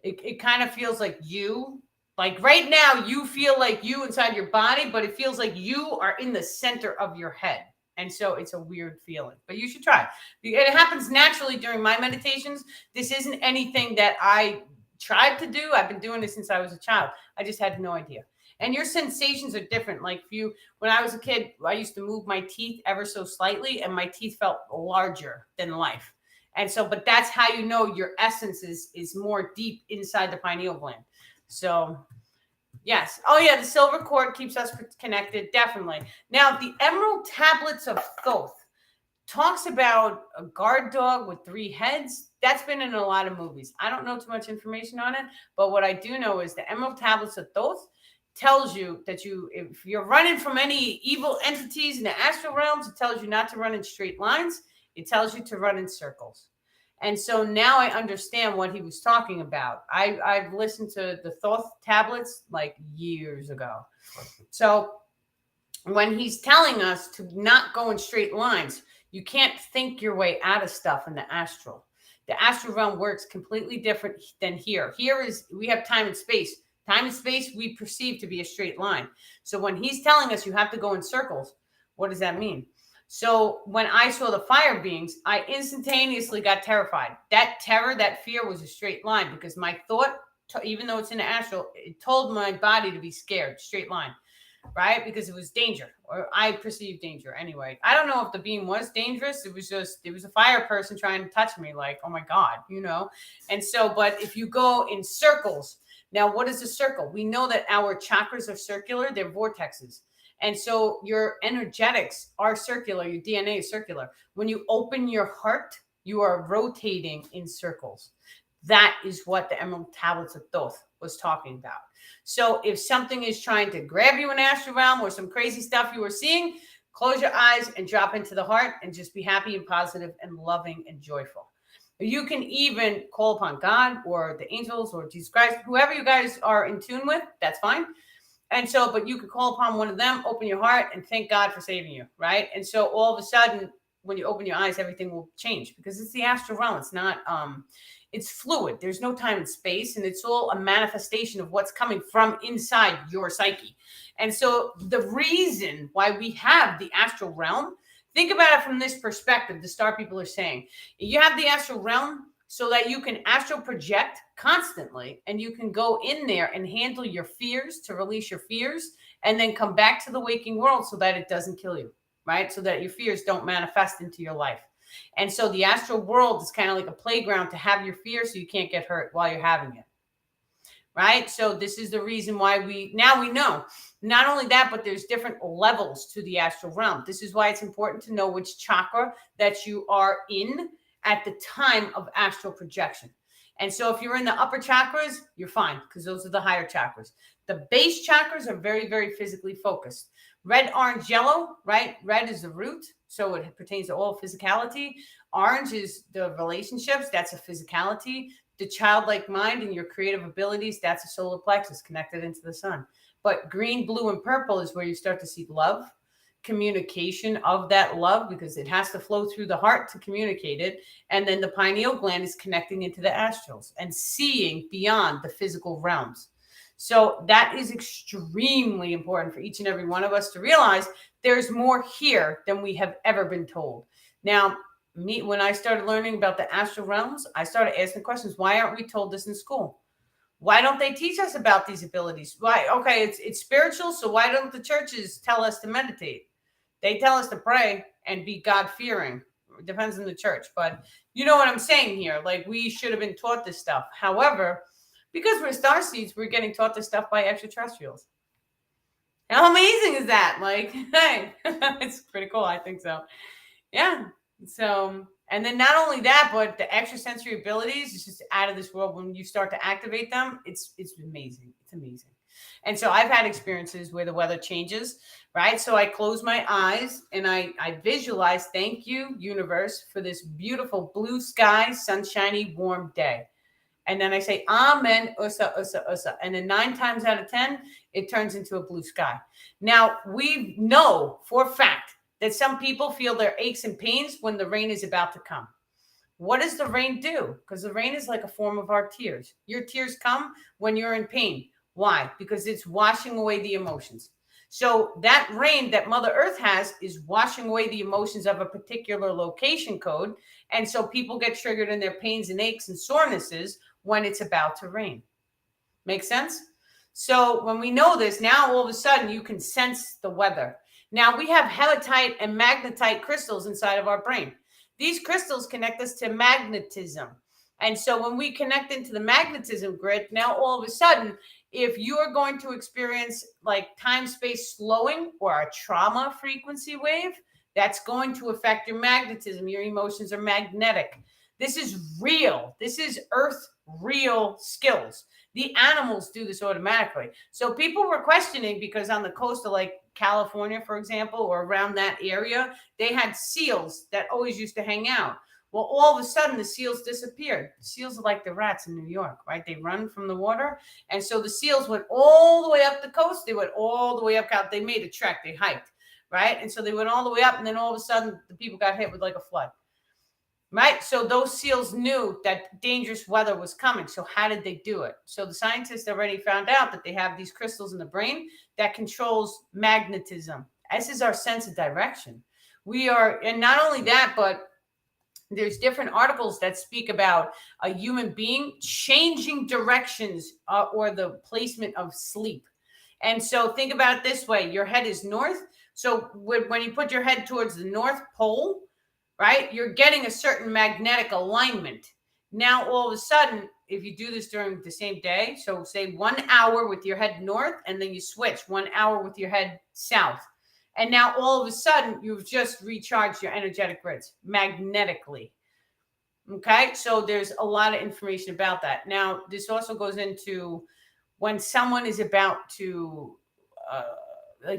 it kind of feels like you, like right now you feel like you inside your body, but it feels like you are in the center of your head. And so it's a weird feeling, but you should try. It happens naturally during my meditations. This isn't anything that I tried to do. I've been doing this since I was a child. I just had no idea. And your sensations are different. Like when I was a kid, I used to move my teeth ever so slightly and my teeth felt larger than life. And so, but that's how you know your essence is more deep inside the pineal gland. So Yes. Oh, yeah. The silver cord keeps us connected. Definitely. Now, the emerald tablets of Thoth talks about a guard dog with 3 heads. That's been in a lot of movies. I don't know too much information on it, but what I do know is the emerald tablets of Thoth tells you that if you're running from any evil entities in the astral realms, it tells you not to run in straight lines. It tells you to run in circles. And so now I understand what he was talking about. I've listened to the Thoth tablets like years ago. So when he's telling us to not go in straight lines, you can't think your way out of stuff in the astral. The astral realm works completely different than here. Here is we have time and space. Time and space we perceive to be a straight line. So when he's telling us you have to go in circles, what does that mean? So when I saw the fire beings, I instantaneously got terrified. That terror, that fear was a straight line because my thought, even though it's in the astral, it told my body to be scared, straight line, right? Because it was danger, or I perceived danger anyway. I don't know if the beam was dangerous. It was a fire person trying to touch me, like, oh my God, And so, but if you go in circles, now what is a circle? We know that our chakras are circular, they're vortexes. And so your energetics are circular, your DNA is circular. When you open your heart, you are rotating in circles. That is what the Emerald Tablets of Thoth was talking about. So if something is trying to grab you in astral realm or some crazy stuff you were seeing, close your eyes and drop into the heart and just be happy and positive and loving and joyful. You can even call upon God or the angels or Jesus Christ, whoever you guys are in tune with, that's fine. And so, but you could call upon one of them, open your heart, and thank God for saving you, right? And so all of a sudden, when you open your eyes, everything will change because it's the astral realm. It's not, it's fluid. There's no time and space, and it's all a manifestation of what's coming from inside your psyche. And so the reason why we have the astral realm, think about it from this perspective, the star people are saying, you have the astral realm so that you can astral project constantly and you can go in there and handle your fears to release your fears and then come back to the waking world so that it doesn't kill you, right? So that your fears don't manifest into your life. And so the astral world is kind of like a playground to have your fear so you can't get hurt while you're having it, right? So this is the reason why we know not only that, but there's different levels to the astral realm. This is why it's important to know which chakra that you are in at the time of astral projection. And so if you're in the upper chakras, you're fine because those are the higher chakras. The base chakras are very, very physically focused. Red, orange, yellow, right? Red is the root, so it pertains to all physicality. Orange is the relationships, that's a physicality. The childlike mind and your creative abilities, that's a solar plexus connected into the sun. But green, blue, and purple is where you start to see love, communication of that love, because it has to flow through the heart to communicate it. And then the pineal gland is connecting into the astrals and seeing beyond the physical realms. So that is extremely important for each and every one of us to realize there's more here than we have ever been told. Now, when I started learning about the astral realms, I started asking questions. Why aren't we told this in school? Why don't they teach us about these abilities? Why? Okay, it's spiritual, so why don't the churches tell us to meditate? They tell us to pray and be God-fearing. It depends on the church, but you know what I'm saying here. Like, we should have been taught this stuff. However, because we're starseeds, we're getting taught this stuff by extraterrestrials. How amazing is that? Like, hey, it's pretty cool. I think so. Yeah. So, and then not only that, but the extrasensory abilities is just out of this world. When you start to activate them, it's amazing. It's amazing. And so I've had experiences where the weather changes, right? So I close my eyes and I visualize, thank you, universe, for this beautiful blue sky, sunshiny, warm day. And then I say, Amen, Usa, Usa, Usa. And then 9 times out of 10, it turns into a blue sky. Now, we know for a fact that some people feel their aches and pains when the rain is about to come. What does the rain do? Because the rain is like a form of our tears. Your tears come when you're in pain. Why? Because it's washing away the emotions. So that rain that Mother Earth has is washing away the emotions of a particular location code. And so people get triggered in their pains and aches and sorenesses when it's about to rain. Make sense? So when we know this, now all of a sudden you can sense the weather. Now we have hematite and magnetite crystals inside of our brain. These crystals connect us to magnetism. And so when we connect into the magnetism grid, now all of a sudden, if you're going to experience like time space slowing or a trauma frequency wave, that's going to affect your magnetism. Your emotions are magnetic. This is real. This is earth real skills. The animals do this automatically. So people were questioning because on the coast of like California, for example, or around that area, they had seals that always used to hang out. Well, all of a sudden, the seals disappeared. The seals are like the rats in New York, right? They run from the water. And so the seals went all the way up the coast. They went all the way up. They made a trek. They hiked, right? And so they went all the way up. And then all of a sudden, the people got hit with like a flood, right? So those seals knew that dangerous weather was coming. So how did they do it? So the scientists already found out that they have these crystals in the brain that controls magnetism. This is our sense of direction. We are, and not only that, but there's different articles that speak about a human being changing directions or the placement of sleep. And so think about it this way. Your head is north. So when you put your head towards the North Pole, right, you're getting a certain magnetic alignment. Now, all of a sudden, if you do this during the same day, so say 1 hour with your head north, and then you switch 1 hour with your head south. And now all of a sudden, you've just recharged your energetic grids magnetically. Okay, so there's a lot of information about that. Now, this also goes into when someone is about to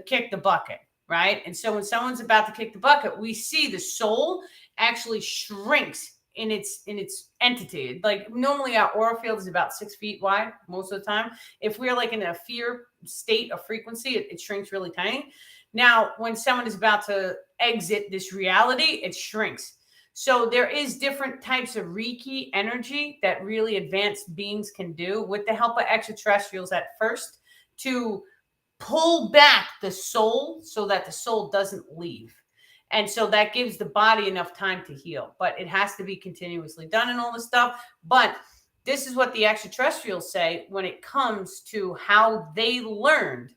kick the bucket, right? And so when someone's about to kick the bucket, we see the soul actually shrinks in its entity. Like normally our aura field is about 6 feet wide most of the time. If we're like in a fear state of frequency, it shrinks really tiny. Now, when someone is about to exit this reality, it shrinks. So there is different types of Reiki energy that really advanced beings can do with the help of extraterrestrials at first to pull back the soul so that the soul doesn't leave. And so that gives the body enough time to heal, but it has to be continuously done and all this stuff. But this is what the extraterrestrials say when it comes to how they learned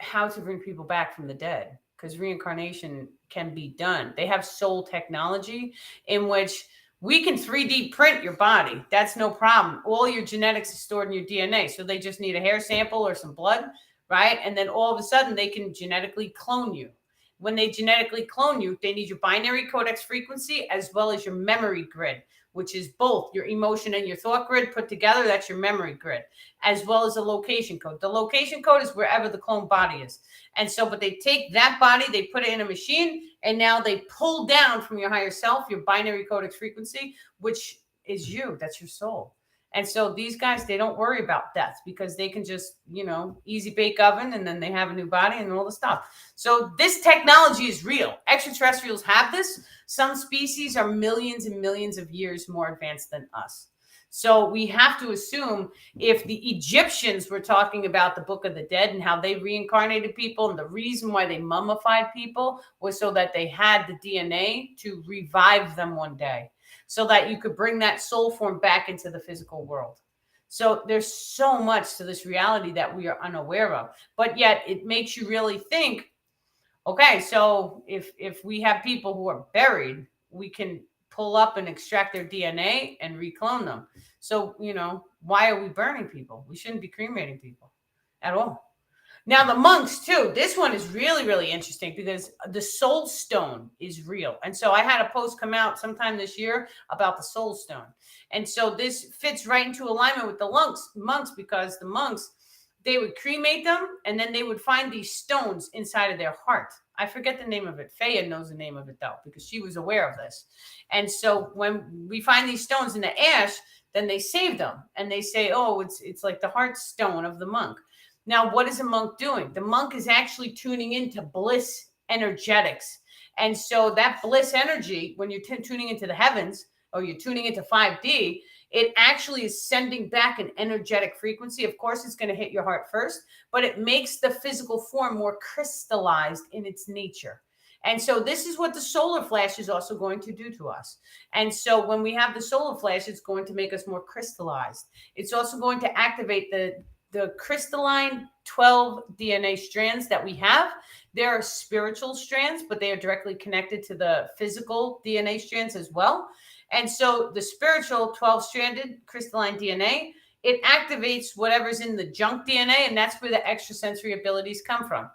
how to bring people back from the dead, because reincarnation can be done. They have soul technology in which we can 3D print your body. That's no problem. All your genetics is stored in your DNA. So they just need a hair sample or some blood, right? And then all of a sudden they can genetically clone you. When they genetically clone you, they need your binary codex frequency as well as your memory grid, which is both your emotion and your thought grid put together. That's your memory grid, as well as a location code. The location code is wherever the clone body is. And so, but they take that body, they put it in a machine, and now they pull down from your higher self, your binary codex frequency, which is you. That's your soul. And so these guys, they don't worry about death because they can just, easy bake oven, and then they have a new body and all the stuff. So this technology is real. Extraterrestrials have this. Some species are millions and millions of years more advanced than us. So we have to assume if the Egyptians were talking about the Book of the Dead and how they reincarnated people, and the reason why they mummified people was so that they had the DNA to revive them one day, so that you could bring that soul form back into the physical world. So there's so much to this reality that we are unaware of, but yet it makes you really think, okay, so if we have people who are buried, we can pull up and extract their DNA and reclone them. So, why are we burning people? We shouldn't be cremating people at all. Now, the monks, too. This one is really, really interesting because the soul stone is real. And so I had a post come out sometime this year about the soul stone. And so this fits right into alignment with the monks because the monks, they would cremate them and then they would find these stones inside of their heart. I forget the name of it. Faya knows the name of it, though, because she was aware of this. And so when we find these stones in the ash, then they save them. And they say, oh, it's like the heart stone of the monk. Now, what is a monk doing? The monk is actually tuning into bliss energetics. And so that bliss energy, when you're tuning into the heavens or you're tuning into 5D, it actually is sending back an energetic frequency. Of course, it's going to hit your heart first, but it makes the physical form more crystallized in its nature. And so this is what the solar flash is also going to do to us. And so when we have the solar flash, it's going to make us more crystallized. It's also going to activate the the crystalline 12 DNA strands that we have. There are spiritual strands, but they are directly connected to the physical DNA strands as well. And so the spiritual 12-stranded crystalline DNA, it activates whatever's in the junk DNA, and that's where the extrasensory abilities come from.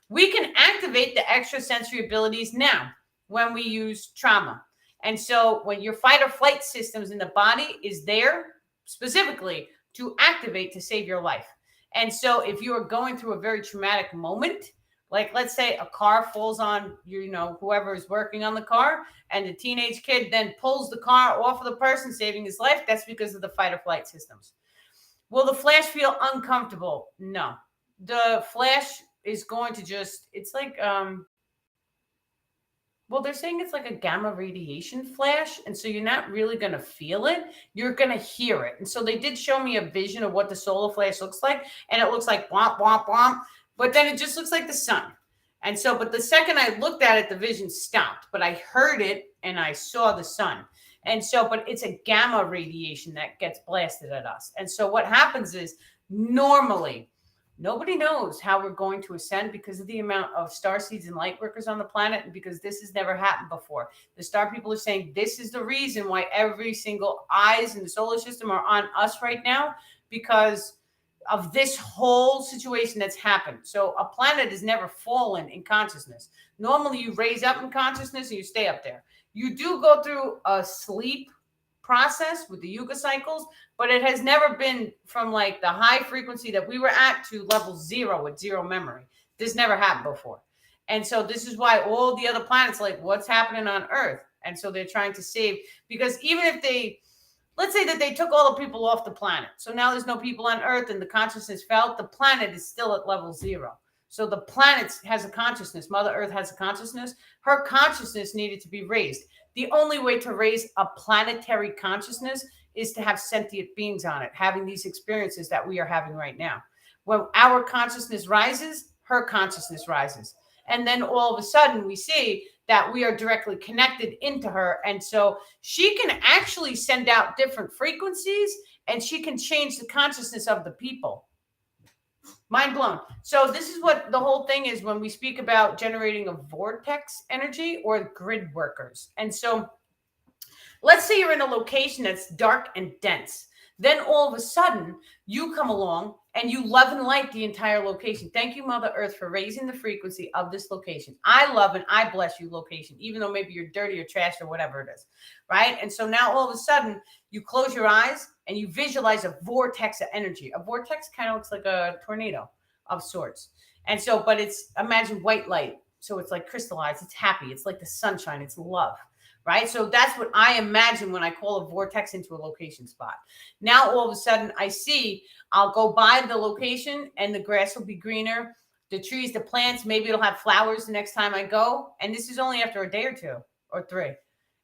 We can activate the extrasensory abilities now when we use trauma. And so when your fight or flight systems in the body is there specifically to activate to save your life. And so if you are going through a very traumatic moment, like let's say a car falls on whoever is working on the car, and the teenage kid then pulls the car off of the person, saving his life, that's because of the fight or flight systems. Will the flash feel uncomfortable? No. The flash is going to it's like they're saying it's like a gamma radiation flash. And so you're not really going to feel it. You're going to hear it. And so they did show me a vision of what the solar flash looks like. And it looks like womp, womp, womp. But then it just looks like the sun. And so, but the second I looked at it, the vision stopped. But I heard it and I saw the sun. And so, but it's a gamma radiation that gets blasted at us. And so what happens is normally, nobody knows how we're going to ascend because of the amount of star seeds and light workers on the planet, and because this has never happened before. The star people are saying this is the reason why every single eyes in the solar system are on us right now, because of this whole situation that's happened. So a planet has never fallen in consciousness. Normally you raise up in consciousness and you stay up there. You do go through a sleep process with the yuga cycles, but it has never been from like the high frequency that we were at to level 0 with 0 memory. This never happened before. And so this is why all the other planets like what's happening on Earth. And so they're trying to save, because even if let's say that they took all the people off the planet, so now there's no people on Earth and the consciousness fell, the planet is still at level 0. So the planet has a consciousness. Mother Earth has a consciousness. Her consciousness needed to be raised. The only way to raise a planetary consciousness is to have sentient beings on it, having these experiences that we are having right now. When our consciousness rises, her consciousness rises. And then all of a sudden we see that we are directly connected into her. And so she can actually send out different frequencies and she can change the consciousness of the people. Mind blown. So this is what the whole thing is when we speak about generating a vortex energy or grid workers. And so let's say you're in a location that's dark and dense. Then all of a sudden you come along and you love and light the entire location. Thank you, Mother Earth, for raising the frequency of this location. I love and I bless you location, even though maybe you're dirty or trash or whatever it is, right? And so now all of a sudden you close your eyes and you visualize a vortex of energy. A vortex kind of looks like a tornado of sorts. And so, but imagine white light. So it's like crystallized, it's happy, it's like the sunshine, it's love. Right? So that's what I imagine when I call a vortex into a location spot. Now, all of a sudden I'll go by the location and the grass will be greener. The trees, the plants, maybe it'll have flowers the next time I go. And this is only after a day or 2 or 3.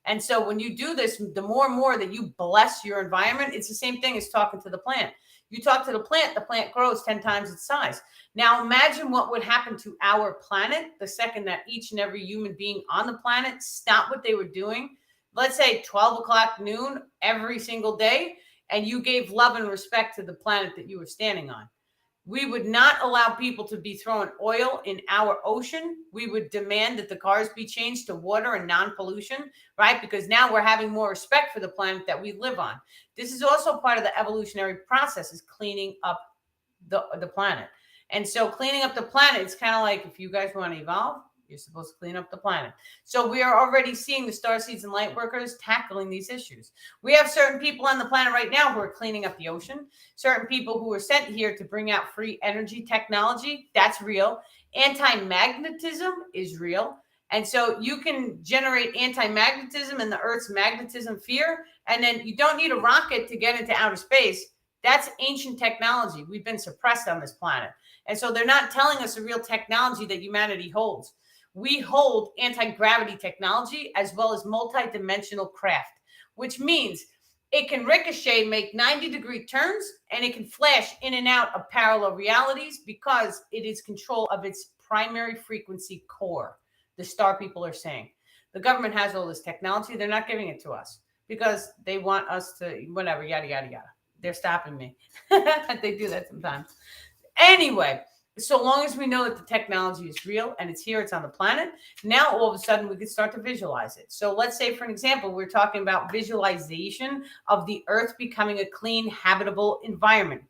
And so when you do this, the more and more that you bless your environment, it's the same thing as talking to the plant. You talk to the plant grows 10 times its size. Now imagine what would happen to our planet the second that each and every human being on the planet stopped what they were doing. Let's say 12 o'clock noon every single day, and you gave love and respect to the planet that you were standing on. We would not allow people to be throwing oil in our ocean. We would demand that the cars be changed to water and non-pollution, right? Because now we're having more respect for the planet that we live on. This is also part of the evolutionary process, is cleaning up the planet. And so cleaning up the planet, it's kind of like if you guys want to evolve, you're supposed to clean up the planet. So we are already seeing the starseeds and light workers tackling these issues. We have certain people on the planet right now who are cleaning up the ocean, certain people who are sent here to bring out free energy technology. That's real. Anti-magnetism is real. And so you can generate anti-magnetism in the Earth's magnetism sphere, and then you don't need a rocket to get into outer space. That's ancient technology. We've been suppressed on this planet. And so they're not telling us the real technology that humanity holds. We hold anti-gravity technology as well as multi-dimensional craft, which means it can ricochet, make 90-degree turns, and it can flash in and out of parallel realities because it is control of its primary frequency core. The star people are saying the government has all this technology. They're not giving it to us because they want us to whatever, yada, yada, yada. They're stopping me. They do that sometimes. Anyway, so long as we know that the technology is real and it's here, it's on the planet, now all of a sudden we can start to visualize it. So let's say, for an example, we're talking about visualization of the earth becoming a clean, habitable environment.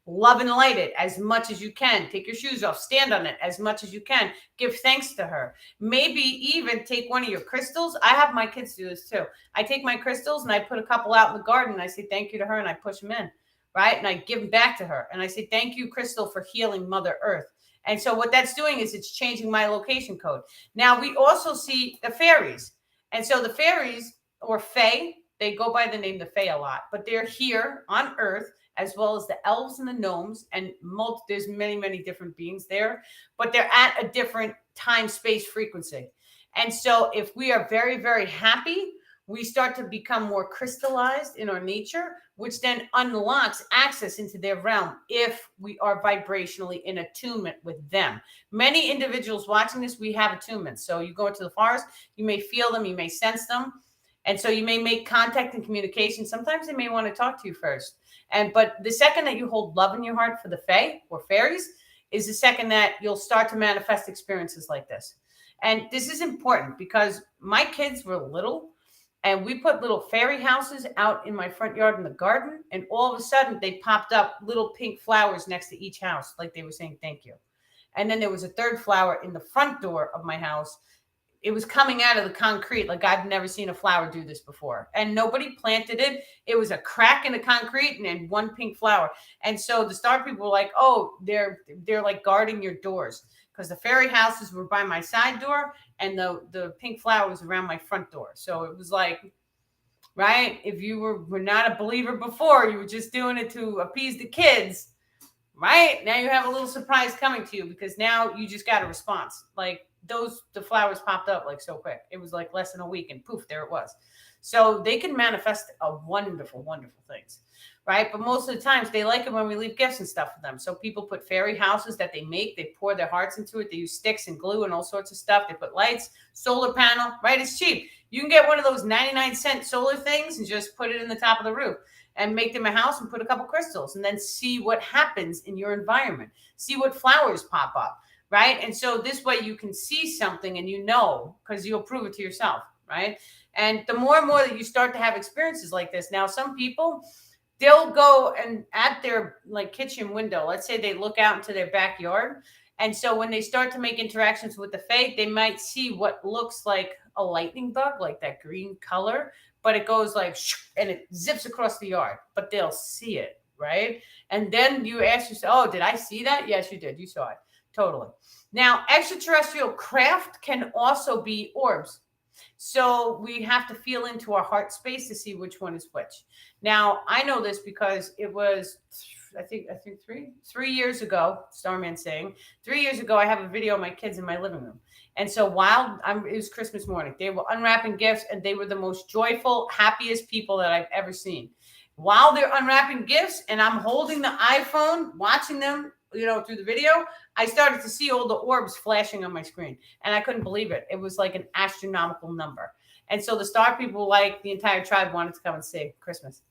Love and light it as much as you can. Take your shoes off, stand on it as much as you can. Give thanks to her. Maybe even take one of your crystals. I have my kids do this too. I take my crystals and I put a couple out in the garden and I say thank you to her and I push them in. Right? And I give them back to her. And I say, thank you, Crystal, for healing Mother Earth. And so what that's doing is it's changing my location code. Now, we also see the fairies. And so the fairies, or fae, they go by the name the fae a lot, but they're here on Earth, as well as the elves and the gnomes. And there's many, many different beings there, but they're at a different time, space, frequency. And so if we are very, very happy, we start to become more crystallized in our nature, which then unlocks access into their realm if we are vibrationally in attunement with them. Many individuals watching this, we have attunement. So you go into the forest, you may feel them, you may sense them. And so you may make contact and communication. Sometimes they may want to talk to you first. But the second that you hold love in your heart for the fae or fairies is the second that you'll start to manifest experiences like this. And this is important because my kids were little. And we put little fairy houses out in my front yard in the garden. And all of a sudden, they popped up little pink flowers next to each house, like they were saying thank you. And then there was a third flower in the front door of my house. It was coming out of the concrete. Like I've never seen a flower do this before. And nobody planted it. It was a crack in the concrete and then one pink flower. And so the star people were like, oh, they're like guarding your doors. Because the fairy houses were by my side door and the pink flowers around my front door. So it was like, right? If you were not a believer before, you were just doing it to appease the kids, right? Now you have a little surprise coming to you because now you just got a response. Like the flowers popped up like so quick. It was like less than a week and poof, there it was. So they can manifest a wonderful, wonderful things. Right. But most of the times they like it when we leave gifts and stuff for them. So people put fairy houses that they make. They pour their hearts into it. They use sticks and glue and all sorts of stuff. They put lights, solar panel. Right. It's cheap. You can get one of those 99-cent solar things and just put it in the top of the roof and make them a house and put a couple crystals and then see what happens in your environment. See what flowers pop up. Right. And so this way you can see something and you know because you'll prove it to yourself. Right. And the more and more that you start to have experiences like this. Now, some people, they'll go and at their like kitchen window, let's say they look out into their backyard. And so when they start to make interactions with the fae, they might see what looks like a lightning bug, like that green color, but it goes like, and it zips across the yard, but they'll see it. Right. And then you ask yourself, oh, did I see that? Yes, you did. You saw it. Totally. Now, extraterrestrial craft can also be orbs. So we have to feel into our heart space to see which one is which. Now, I know this because it was, I think 3 years ago, Starman saying, 3 years ago, I have a video of my kids in my living room. And so it was Christmas morning, they were unwrapping gifts and they were the most joyful, happiest people that I've ever seen. While they're unwrapping gifts and I'm holding the iPhone, watching them, through the video, I started to see all the orbs flashing on my screen and I couldn't believe it. It was like an astronomical number. And so the star people, like the entire tribe, wanted to come and see Christmas.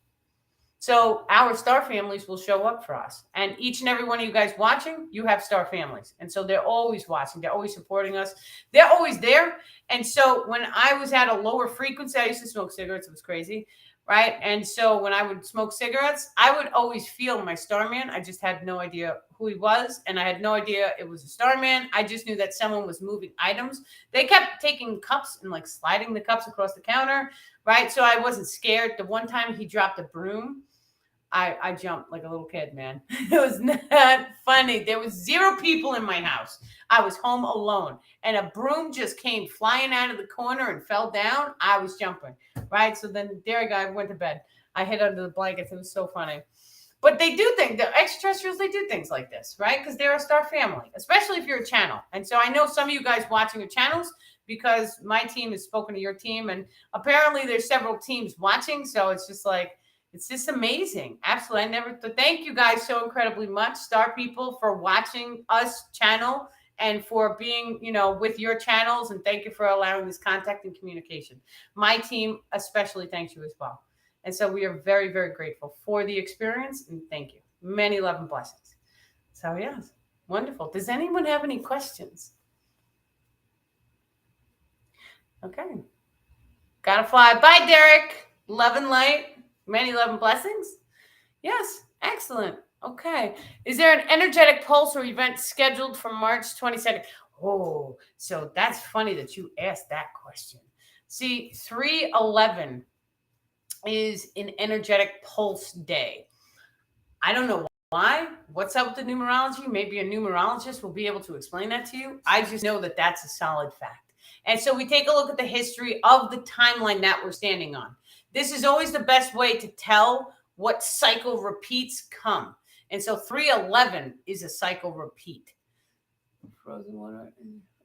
So our star families will show up for us. And each and every one of you guys watching, you have star families. And so they're always watching. They're always supporting us. They're always there. And so when I was at a lower frequency, I used to smoke cigarettes. It was crazy. Right. And so when I would smoke cigarettes, I would always feel my starman. I just had no idea who he was. And I had no idea it was a starman. I just knew that someone was moving items. They kept taking cups and like sliding the cups across the counter. Right. So I wasn't scared. The one time he dropped a broom, I jumped like a little kid, man. It was not funny. There was 0 people in my house. I was home alone and a broom just came flying out of the corner and fell down. I was jumping, right? So then there I go. I went to bed. I hid under the blankets. It was so funny. But they do things, the extraterrestrials, they do things like this, right? Because they're a star family, especially if you're a channel. And so I know some of you guys watching your channels because my team has spoken to your team and apparently there's several teams watching. So it's just like, it's just amazing. Absolutely. Thank you guys so incredibly much, star people, for watching us channel and for being, with your channels. And thank you for allowing this contact and communication. My team especially thanks you as well. And so we are very, very grateful for the experience, and thank you. Many love and blessings. So yes, wonderful. Does anyone have any questions? Okay. Gotta fly. Bye, Derek. Love and light. Many love and blessings. Yes, excellent. Okay. Is there an energetic pulse or event scheduled for March 22nd? Oh, so that's funny that you asked that question. See, 3/11 is an energetic pulse day. I don't know why. What's up with the numerology? Maybe a numerologist will be able to explain that to you. I just know that that's a solid fact. And so we take a look at the history of the timeline that we're standing on. This is always the best way to tell what cycle repeats come. And so 3/11 is a cycle repeat. Frozen water.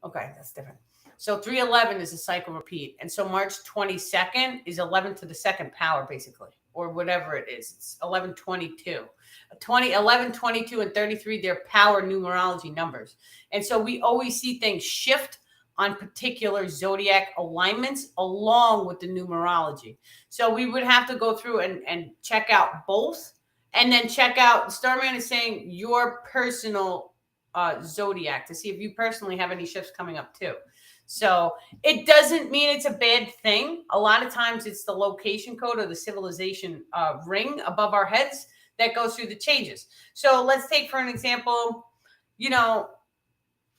Okay, that's different. So 3/11 is a cycle repeat. And so March 22nd is 11 to the second power, basically, or whatever it is. It's 1122. 11, 22, and 33, they're power numerology numbers. And so we always see things shift on particular zodiac alignments along with the numerology. So we would have to go through and check out both, and then check out, Starman is saying, your personal zodiac to see if you personally have any shifts coming up too. So it doesn't mean it's a bad thing. A lot of times it's the location code or the civilization ring above our heads that goes through the changes. So let's take, for an example,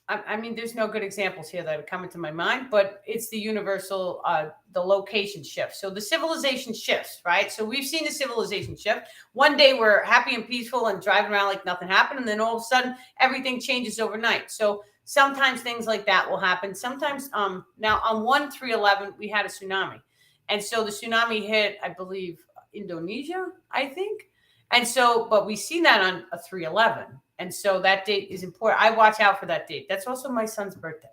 I mean, there's no good examples here that are coming to my mind, but it's the universal, the location shift. So the civilization shifts, right? So we've seen the civilization shift. One day we're happy and peaceful and driving around like nothing happened. And then all of a sudden everything changes overnight. So sometimes things like that will happen. Sometimes, now on 1/3/11, we had a tsunami. And so the tsunami hit, I believe, Indonesia, I think. And so, but we see that on a 3/11. And so that date is important. I watch out for that date. That's also my son's birthday.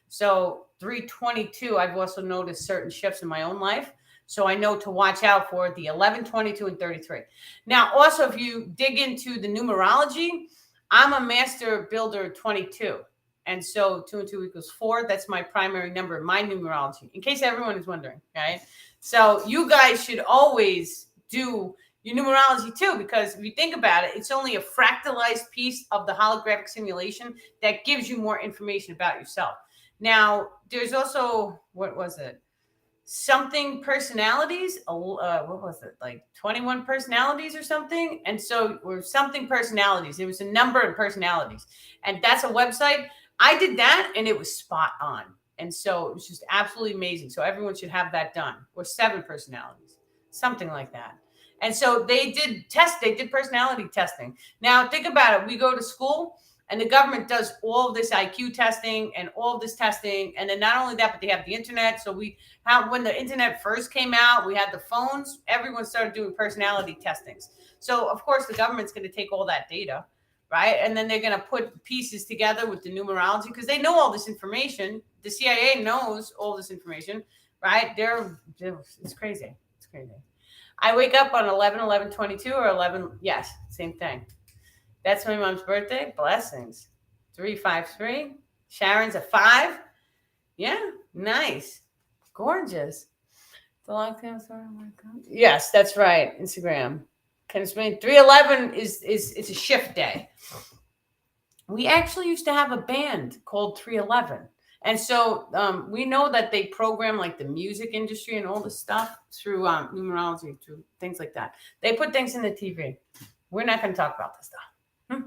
So 3/22, I've also noticed certain shifts in my own life. So I know to watch out for the 11, 22, and 33. Now, also, if you dig into the numerology, I'm a master builder 22. And so 2 and 2 = 4. That's my primary number in my numerology, in case everyone is wondering. Okay. So you guys should always do your numerology too, because if you think about it, it's only a fractalized piece of the holographic simulation that gives you more information about yourself. Now, there's also, what was it? Something personalities. What was it? Like 21 personalities or something? And so, or something personalities. It was a number of personalities. And that's a website. I did that and it was spot on. And so it was just absolutely amazing. So everyone should have that done. Or 7 personalities, something like that. And so they did personality testing. Now think about it. We go to school and the government does all of this IQ testing and all of this testing. And then not only that, but they have the internet. So when the internet first came out, we had the phones, everyone started doing personality testings. So of course the government's going to take all that data, right? And then they're going to put pieces together with the numerology because they know all this information. The CIA knows all this information, right? It's crazy. It's crazy. I wake up on 11/11/22 or 11. Yes, same thing. That's my mom's birthday. Blessings. 353. Sharon's a 5. Yeah, nice. Gorgeous. The long time story. Yes, that's right. Instagram. Can explain. 3/11 is it's a shift day. We actually used to have a band called 3/11. And so we know that they program like the music industry and all this stuff through numerology, through things like that. They put things in the TV. We're not going to talk about this stuff.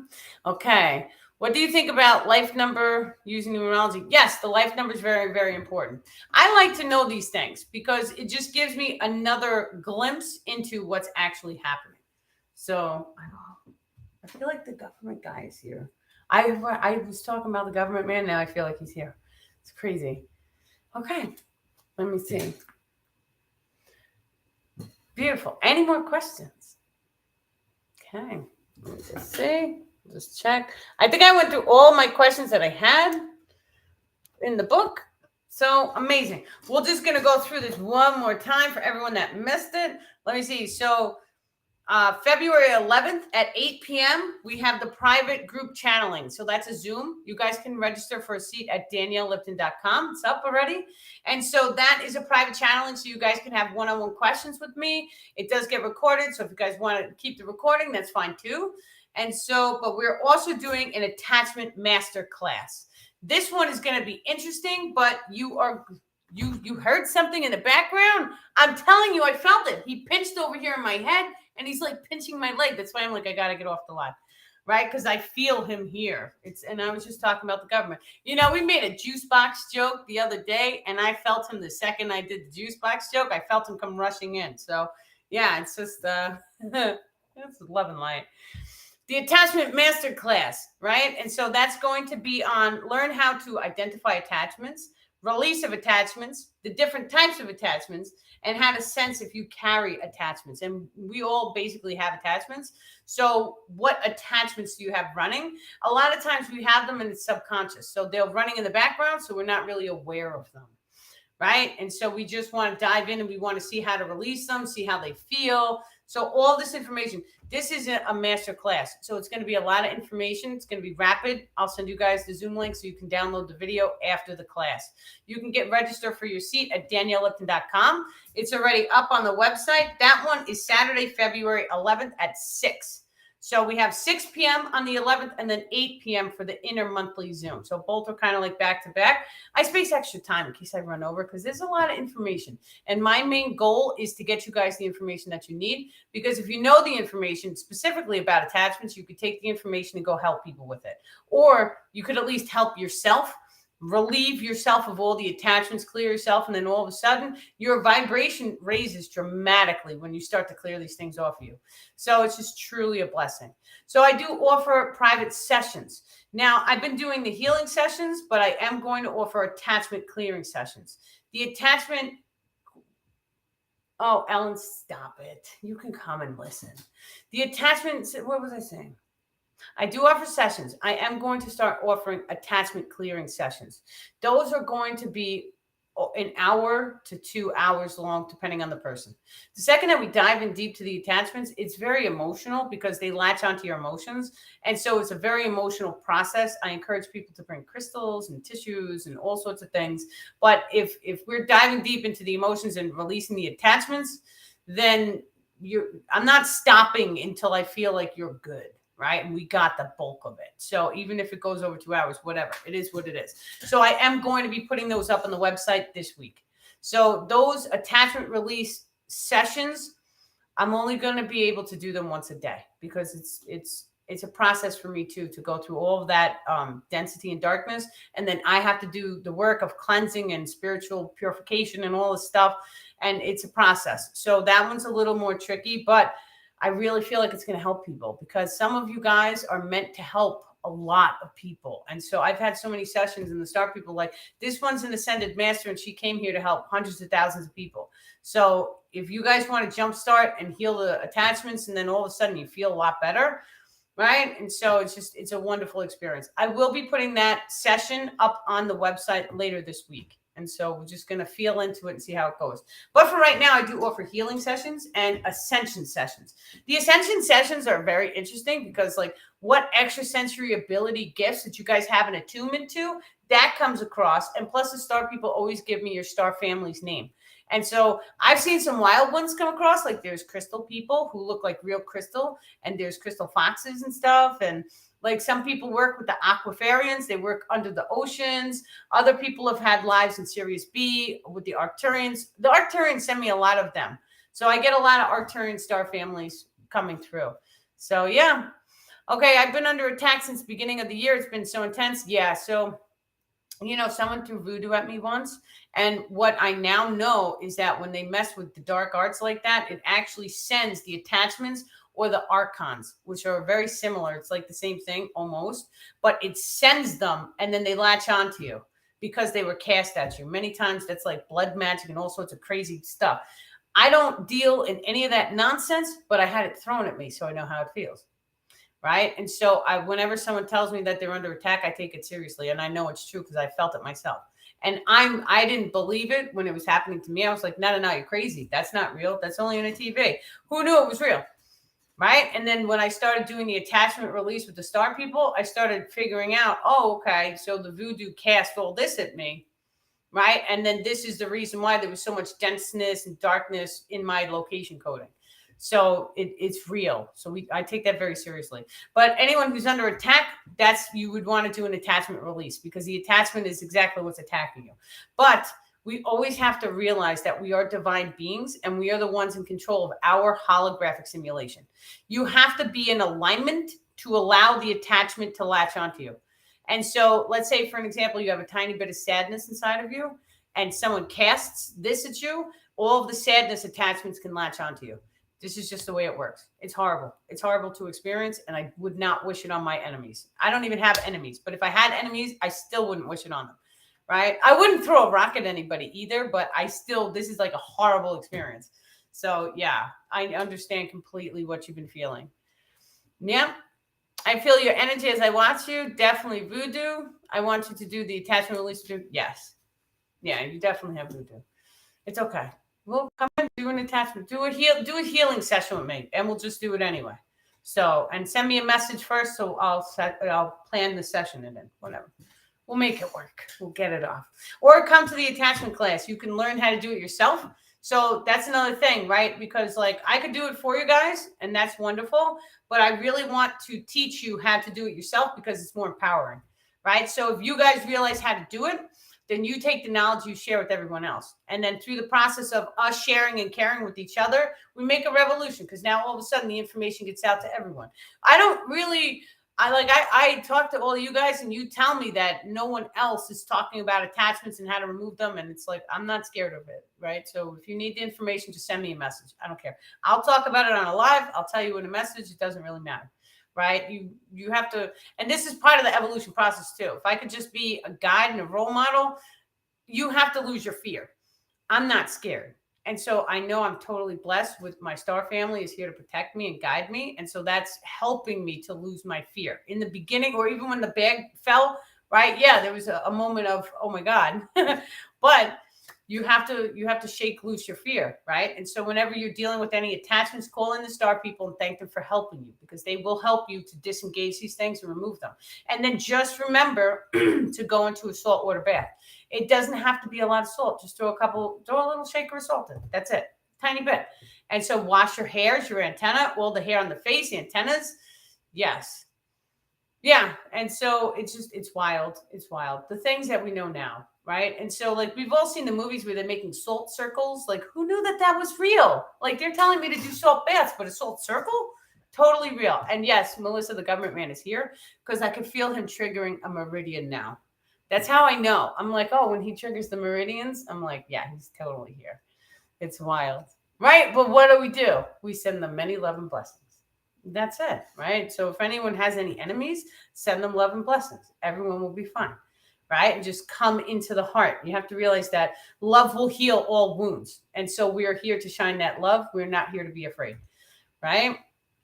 Okay. What do you think about life number using numerology? Yes, the life number is very, very important. I like to know these things because it just gives me another glimpse into what's actually happening. So I feel like the government guy is here. I was talking about the government man. Now I feel like he's here. It's crazy. Okay, let me see. Beautiful. Any more questions? Okay, let me just see. Just check. I think I went through all my questions that I had in the book. So amazing. We're just going to go through this one more time for everyone that missed it. Let me see. So February 11th at 8 p.m., we have the private group channeling. So that's a Zoom. You guys can register for a seat at daniellelipton.com. It's up already. And so that is a private channeling. So you guys can have one-on-one questions with me. It does get recorded. So if you guys want to keep the recording, that's fine too. And so, but we're also doing an attachment master class. This one is going to be interesting, but you heard something in the background. I'm telling you, I felt it. He pinched over here in my head. And he's like pinching my leg. That's why I'm like, I got to get off the line, right? Because I feel him here. And I was just talking about the government. You know, we made a juice box joke the other day, and I felt him the second I did the juice box joke. I felt him come rushing in. So, yeah, it's just, it's love and light. The attachment masterclass, right? And so that's going to be on learn how to identify attachments, release of attachments, the different types of attachments, and how to sense if you carry attachments. And we all basically have attachments. So what attachments do you have running? A lot of times we have them and it's subconscious. So they're running in the background, so we're not really aware of them, right? And so we just want to dive in and we want to see how to release them, see how they feel. So all this information, this is a master class. So it's going to be a lot of information. It's going to be rapid. I'll send you guys the Zoom link so you can download the video after the class. You can get registered for your seat at daniellelipton.com. It's already up on the website. That one is Saturday, February 11th at 6. So we have 6 p.m. on the 11th and then 8 p.m. for the intermonthly Zoom. So both are kind of like back to back. I space extra time in case I run over because there's a lot of information. And my main goal is to get you guys the information that you need. Because if you know the information specifically about attachments, you could take the information and go help people with it. Or you could at least help yourself. Relieve yourself of all the attachments, clear yourself, and then all of a sudden your vibration raises dramatically when you start to clear these things off of you. So it's just truly a blessing. So I do offer private sessions. Now, I've been doing the healing sessions, but I am going to offer attachment clearing sessions. The attachment... Oh, Ellen, stop it. You can come and listen. The attachment... What was I saying? I do offer sessions. I am going to start offering attachment clearing sessions. Those are going to be an hour to 2 hours long, depending on the person. The second that we dive in deep to the attachments, it's very emotional because they latch onto your emotions. And so it's a very emotional process. I encourage people to bring crystals and tissues and all sorts of things. But if we're diving deep into the emotions and releasing the attachments, then I'm not stopping until I feel like you're good. Right. And we got the bulk of it. So even if it goes over 2 hours, whatever, it is what it is. So I am going to be putting those up on the website this week. So those attachment release sessions, I'm only going to be able to do them once a day because it's a process for me too, to go through all of that density and darkness. And then I have to do the work of cleansing and spiritual purification and all this stuff. And it's a process. So that one's a little more tricky, but I really feel like it's going to help people because some of you guys are meant to help a lot of people. And so I've had so many sessions and the star people like, this one's an ascended master and she came here to help hundreds of thousands of people. So if you guys want to jumpstart and heal the attachments and then all of a sudden you feel a lot better, right? And so it's a wonderful experience. I will be putting that session up on the website later this week. And so we're just going to feel into it and see how it goes. But for right now, I do offer healing sessions and ascension sessions. The ascension sessions are very interesting because like what extrasensory ability gifts that you guys have an attunement to, that comes across. And plus the star people always give me your star family's name. And so I've seen some wild ones come across, like there's crystal people who look like real crystal and there's crystal foxes and stuff. And like some people work with the aquafarians, they work under the oceans. Other people have had lives in Sirius B with the Arcturians. The Arcturians send me a lot of them. So I get a lot of Arcturian star families coming through. So yeah. Okay, I've been under attack since the beginning of the year. It's been so intense. Yeah, so someone threw voodoo at me once. And what I now know is that when they mess with the dark arts like that, it actually sends the attachments or the archons, which are very similar. It's like the same thing almost, but it sends them and then they latch onto you because they were cast at you. Many times that's like blood magic and all sorts of crazy stuff. I don't deal in any of that nonsense, but I had it thrown at me, so I know how it feels. Right. And so whenever someone tells me that they're under attack, I take it seriously. And I know it's true because I felt it myself. And I didn't believe it when it was happening to me. I was like, no, you're crazy. That's not real. That's only on a TV. Who knew it was real? right? And then when I started doing the attachment release with the star people, I started figuring out, oh, okay, so the voodoo cast all this at me, right? And then this is the reason why there was so much denseness and darkness in my location coding. So it's real. So I take that very seriously. But anyone who's under attack, you would want to do an attachment release, because the attachment is exactly what's attacking you. But we always have to realize that we are divine beings, and we are the ones in control of our holographic simulation. You have to be in alignment to allow the attachment to latch onto you. And so let's say, for an example, you have a tiny bit of sadness inside of you, and someone casts this at you, all of the sadness attachments can latch onto you. This is just the way it works. It's horrible. It's horrible to experience, and I would not wish it on my enemies. I don't even have enemies, but if I had enemies, I still wouldn't wish it on them, right? I wouldn't throw a rock at anybody either, but this is like a horrible experience. So yeah, I understand completely what you've been feeling. Yeah. I feel your energy as I watch you. Definitely voodoo. I want you to do the attachment release. Yes. Yeah, you definitely have voodoo. It's okay. We'll come and do an attachment. Do a healing session with me, and we'll just do it anyway. So, and send me a message first, so I'll plan the session and then whatever. We'll make it work. We'll get it off. Or come to the attachment class. You can learn how to do it yourself. So that's another thing, right? Because like I could do it for you guys, and that's wonderful. But I really want to teach you how to do it yourself, because it's more empowering, right? So if you guys realize how to do it, then you take the knowledge you share with everyone else. And then through the process of us sharing and caring with each other, we make a revolution, because now all of a sudden the information gets out to everyone. I talk to all of you guys, and you tell me that no one else is talking about attachments and how to remove them. And it's like, I'm not scared of it, right? So if you need the information, just send me a message. I don't care. I'll talk about it on a live. I'll tell you in a message. It doesn't really matter. Right? You have to, and this is part of the evolution process too. If I could just be a guide and a role model, you have to lose your fear. I'm not scared. And so I know I'm totally blessed with my star family is here to protect me and guide me. And so that's helping me to lose my fear. In the beginning, or even when the bag fell, right? Yeah, there was a moment of, oh my God. But you have to shake loose your fear, right? And so whenever you're dealing with any attachments, call in the star people and thank them for helping you, because they will help you to disengage these things and remove them. And then just remember to go into a salt water bath. It doesn't have to be a lot of salt. Just throw a little shaker of salt in. That's it. Tiny bit. And so wash your hairs, your antenna, all the hair on the face, the antennas. Yes. Yeah. And so it's wild. It's wild. The things that we know now. Right. And so like we've all seen the movies where they're making salt circles. Like who knew that was real? Like they're telling me to do salt baths, but a salt circle? Totally real. And yes, Melissa, the government man, is here, because I could feel him triggering a meridian now. That's how I know. I'm like, oh, when he triggers the meridians, I'm like, yeah, he's totally here. It's wild. Right. But what do? We send them many love and blessings. That's it. Right. So if anyone has any enemies, send them love and blessings. Everyone will be fine. Right? And just come into the heart. You have to realize that love will heal all wounds. And so we are here to shine that love. We're not here to be afraid. Right?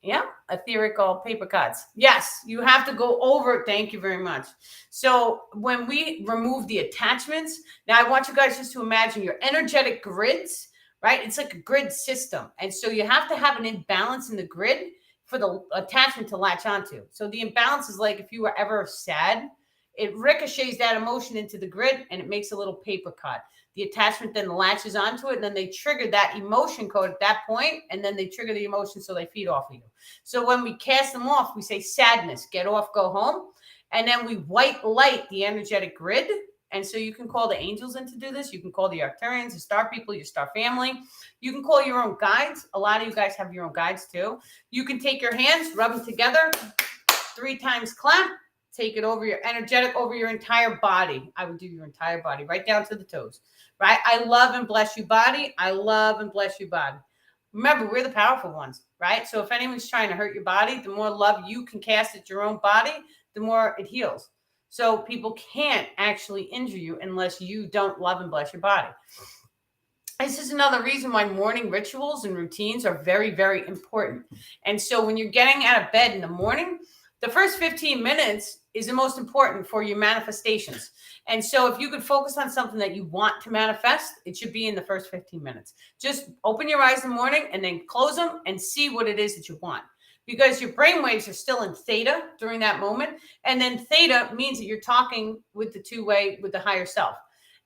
Yeah. Etherical paper cuts. Yes. You have to go over. Thank you very much. So when we remove the attachments, now I want you guys just to imagine your energetic grids, right? It's like a grid system. And so you have to have an imbalance in the grid for the attachment to latch onto. So the imbalance is like if you were ever sad, it ricochets that emotion into the grid and it makes a little paper cut. The attachment then latches onto it, and then they trigger that emotion code at that point, and then they trigger the emotion so they feed off of you. So when we cast them off, we say sadness, get off, go home. And then we white light the energetic grid. And so you can call the angels in to do this. You can call the Arcturians, the star people, your star family. You can call your own guides. A lot of you guys have your own guides too. You can take your hands, rub them together, 3 times clap. Take it over your energetic, over your entire body. I would do your entire body, right down to the toes, right? I love and bless you, body. I love and bless you, body. Remember, we're the powerful ones, right? So if anyone's trying to hurt your body, the more love you can cast at your own body, the more it heals. So people can't actually injure you unless you don't love and bless your body. This is another reason why morning rituals and routines are very, very important. And so when you're getting out of bed in the morning, the first 15 minutes is the most important for your manifestations. And so if you could focus on something that you want to manifest, it should be in the first 15 minutes. Just open your eyes in the morning and then close them and see what it is that you want. because your brain waves are still in theta during that moment. And then theta means that you're talking with the two-way with the higher self.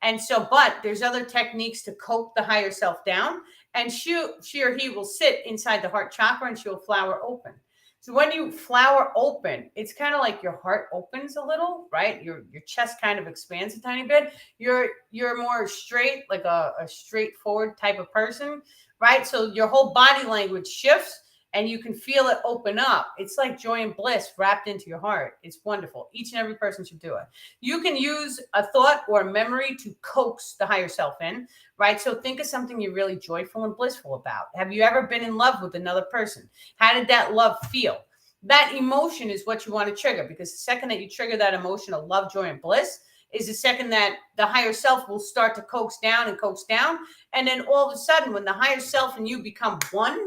And so, but there's other techniques to cope the higher self down, and she or he will sit inside the heart chakra and she'll flower open. So when you flower open, it's kind of like your heart opens a little, right? Your chest kind of expands a tiny bit. You're more straight, like a straightforward type of person, right? So your whole body language shifts and you can feel it open up. It's like joy and bliss wrapped into your heart. It's wonderful. Each and every person should do it. You can use a thought or a memory to coax the higher self in, right? So think of something you're really joyful and blissful about. Have you ever been in love with another person? How did that love feel? That emotion is what you want to trigger, because the second that you trigger that emotion of love, joy, and bliss is the second that the higher self will start to coax down and coax down. And then all of a sudden, when the higher self and you become one,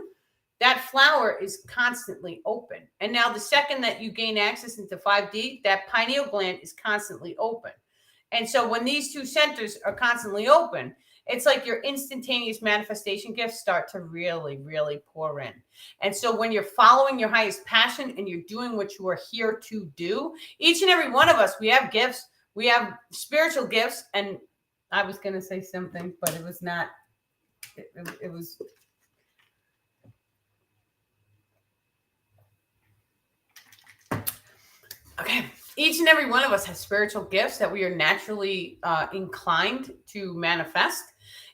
that flower is constantly open. And now the second that you gain access into 5D, that pineal gland is constantly open. And so when these two centers are constantly open, it's like your instantaneous manifestation gifts start to really, really pour in. And so when you're following your highest passion and you're doing what you are here to do, each and every one of us, we have gifts, we have spiritual gifts. And I was going to say something, but it was not, it was... Okay. Each and every one of us has spiritual gifts that we are naturally inclined to manifest.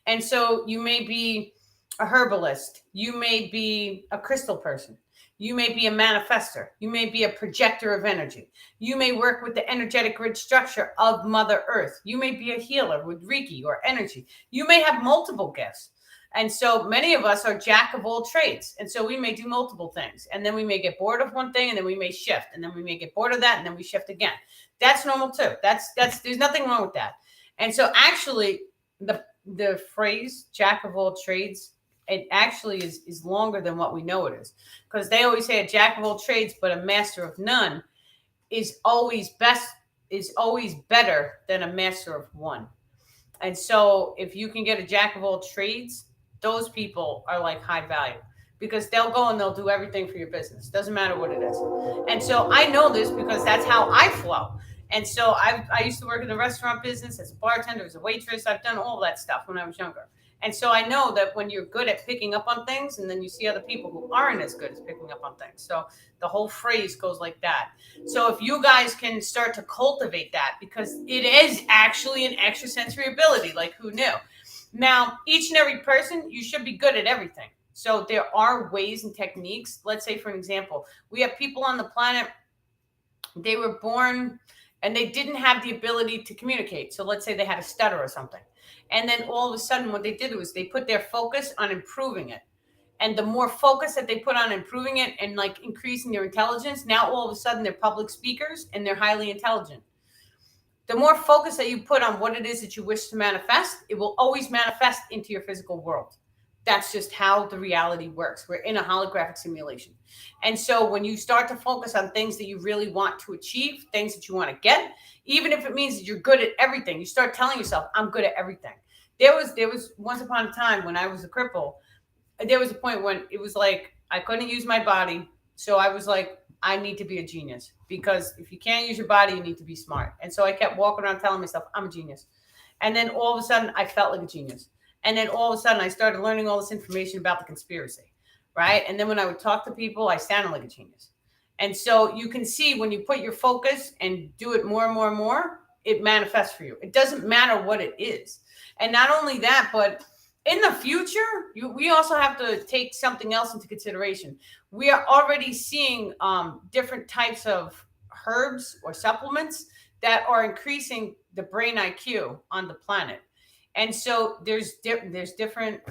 And so you may be a herbalist. You may be a crystal person. You may be a manifester. You may be a projector of energy. You may work with the energetic grid structure of Mother Earth. You may be a healer with Reiki or energy. You may have multiple gifts. And so many of us are jack of all trades. And so we may do multiple things. And then we may get bored of one thing and then we may shift. And then we may get bored of that and then we shift again. That's normal too. That's there's nothing wrong with that. And so actually the phrase jack of all trades, it actually is longer than what we know it is. Because they always say a jack of all trades, but a master of none is always better than a master of one. And so if you can get a jack of all trades, those people are like high value, because they'll go and they'll do everything for your business. Doesn't matter what it is. And so I know this because that's how I flow. And so I used to work in the restaurant business as a bartender, as a waitress. I've done all that stuff when I was younger. And so I know that when you're good at picking up on things, and then you see other people who aren't as good as picking up on things. So the whole phrase goes like that. So if you guys can start to cultivate that, because it is actually an extrasensory ability, like who knew? Now, each and every person, you should be good at everything. So there are ways and techniques. Let's say, for an example, we have people on the planet, they were born and they didn't have the ability to communicate. So let's say they had a stutter or something. And then all of a sudden what they did was they put their focus on improving it. And the more focus that they put on improving it and like increasing their intelligence, now all of a sudden they're public speakers and they're highly intelligent. The more focus that you put on what it is that you wish to manifest, it will always manifest into your physical world. That's just how the reality works. We're in a holographic simulation. And so when you start to focus on things that you really want to achieve, things that you want to get, even if it means that you're good at everything, you start telling yourself, I'm good at everything. There was once upon a time when I was a cripple, there was a point when it was like, I couldn't use my body. So I was like, I need to be a genius, because if you can't use your body, you need to be smart. And so I kept walking around telling myself, I'm a genius. And then all of a sudden I felt like a genius. And then all of a sudden I started learning all this information about the conspiracy, right? And then when I would talk to people, I sounded like a genius. And so you can see when you put your focus and do it more and more and more, it manifests for you. It doesn't matter what it is. And not only that, but in the future, we also have to take something else into consideration. We are already seeing different types of herbs or supplements that are increasing the brain IQ on the planet. And so there's different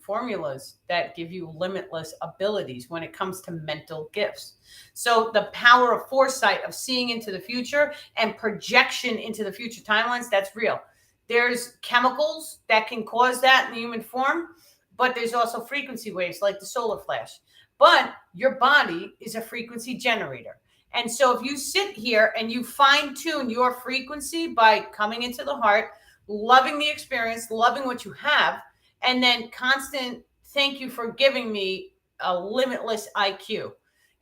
formulas that give you limitless abilities when it comes to mental gifts. So the power of foresight, of seeing into the future and projection into the future timelines, that's real. There's chemicals that can cause that in the human form, but there's also frequency waves like the solar flash. But your body is a frequency generator. And so if you sit here and you fine tune your frequency by coming into the heart, loving the experience, loving what you have, and then constant thank you for giving me a limitless IQ.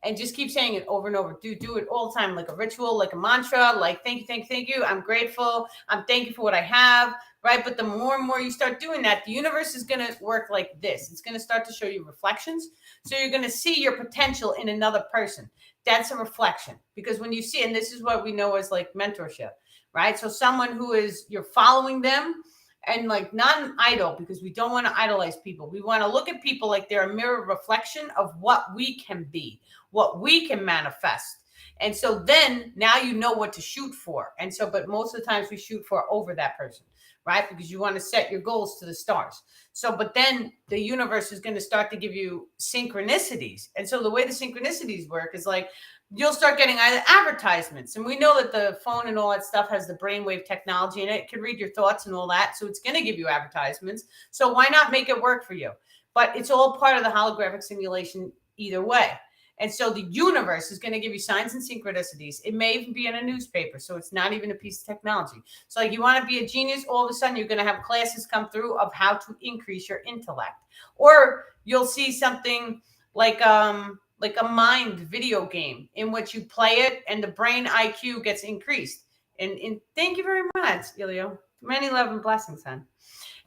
And just keep saying it over and over. Do it all the time, like a ritual, like a mantra, like thank you, thank you, thank you. I'm grateful. I'm thankful for what I have, right? But the more and more you start doing that, the universe is going to work like this. It's going to start to show you reflections. So you're going to see your potential in another person. That's a reflection. Because when you see, and this is what we know as like mentorship, right? So someone who is, you're following them, and like not an idol, because we don't want to idolize people. We want to look at people like they're a mirror reflection of what we can be, what we can manifest. And so then now you know what to shoot for. And so, but most of the times we shoot for over that person, right? Because you want to set your goals to the stars. So, but then the universe is going to start to give you synchronicities. And so the way the synchronicities work is like, you'll start getting advertisements. And we know that the phone and all that stuff has the brainwave technology in it. It can read your thoughts and all that. So it's going to give you advertisements. So why not make it work for you? But it's all part of the holographic simulation either way. And so the universe is going to give you signs and synchronicities. It may even be in a newspaper. So it's not even a piece of technology. So like you want to be a genius, all of a sudden you're going to have classes come through of how to increase your intellect. Or you'll see something like a mind video game in which you play it and the brain IQ gets increased. And thank you very much, Ilio. Many love and blessings, son.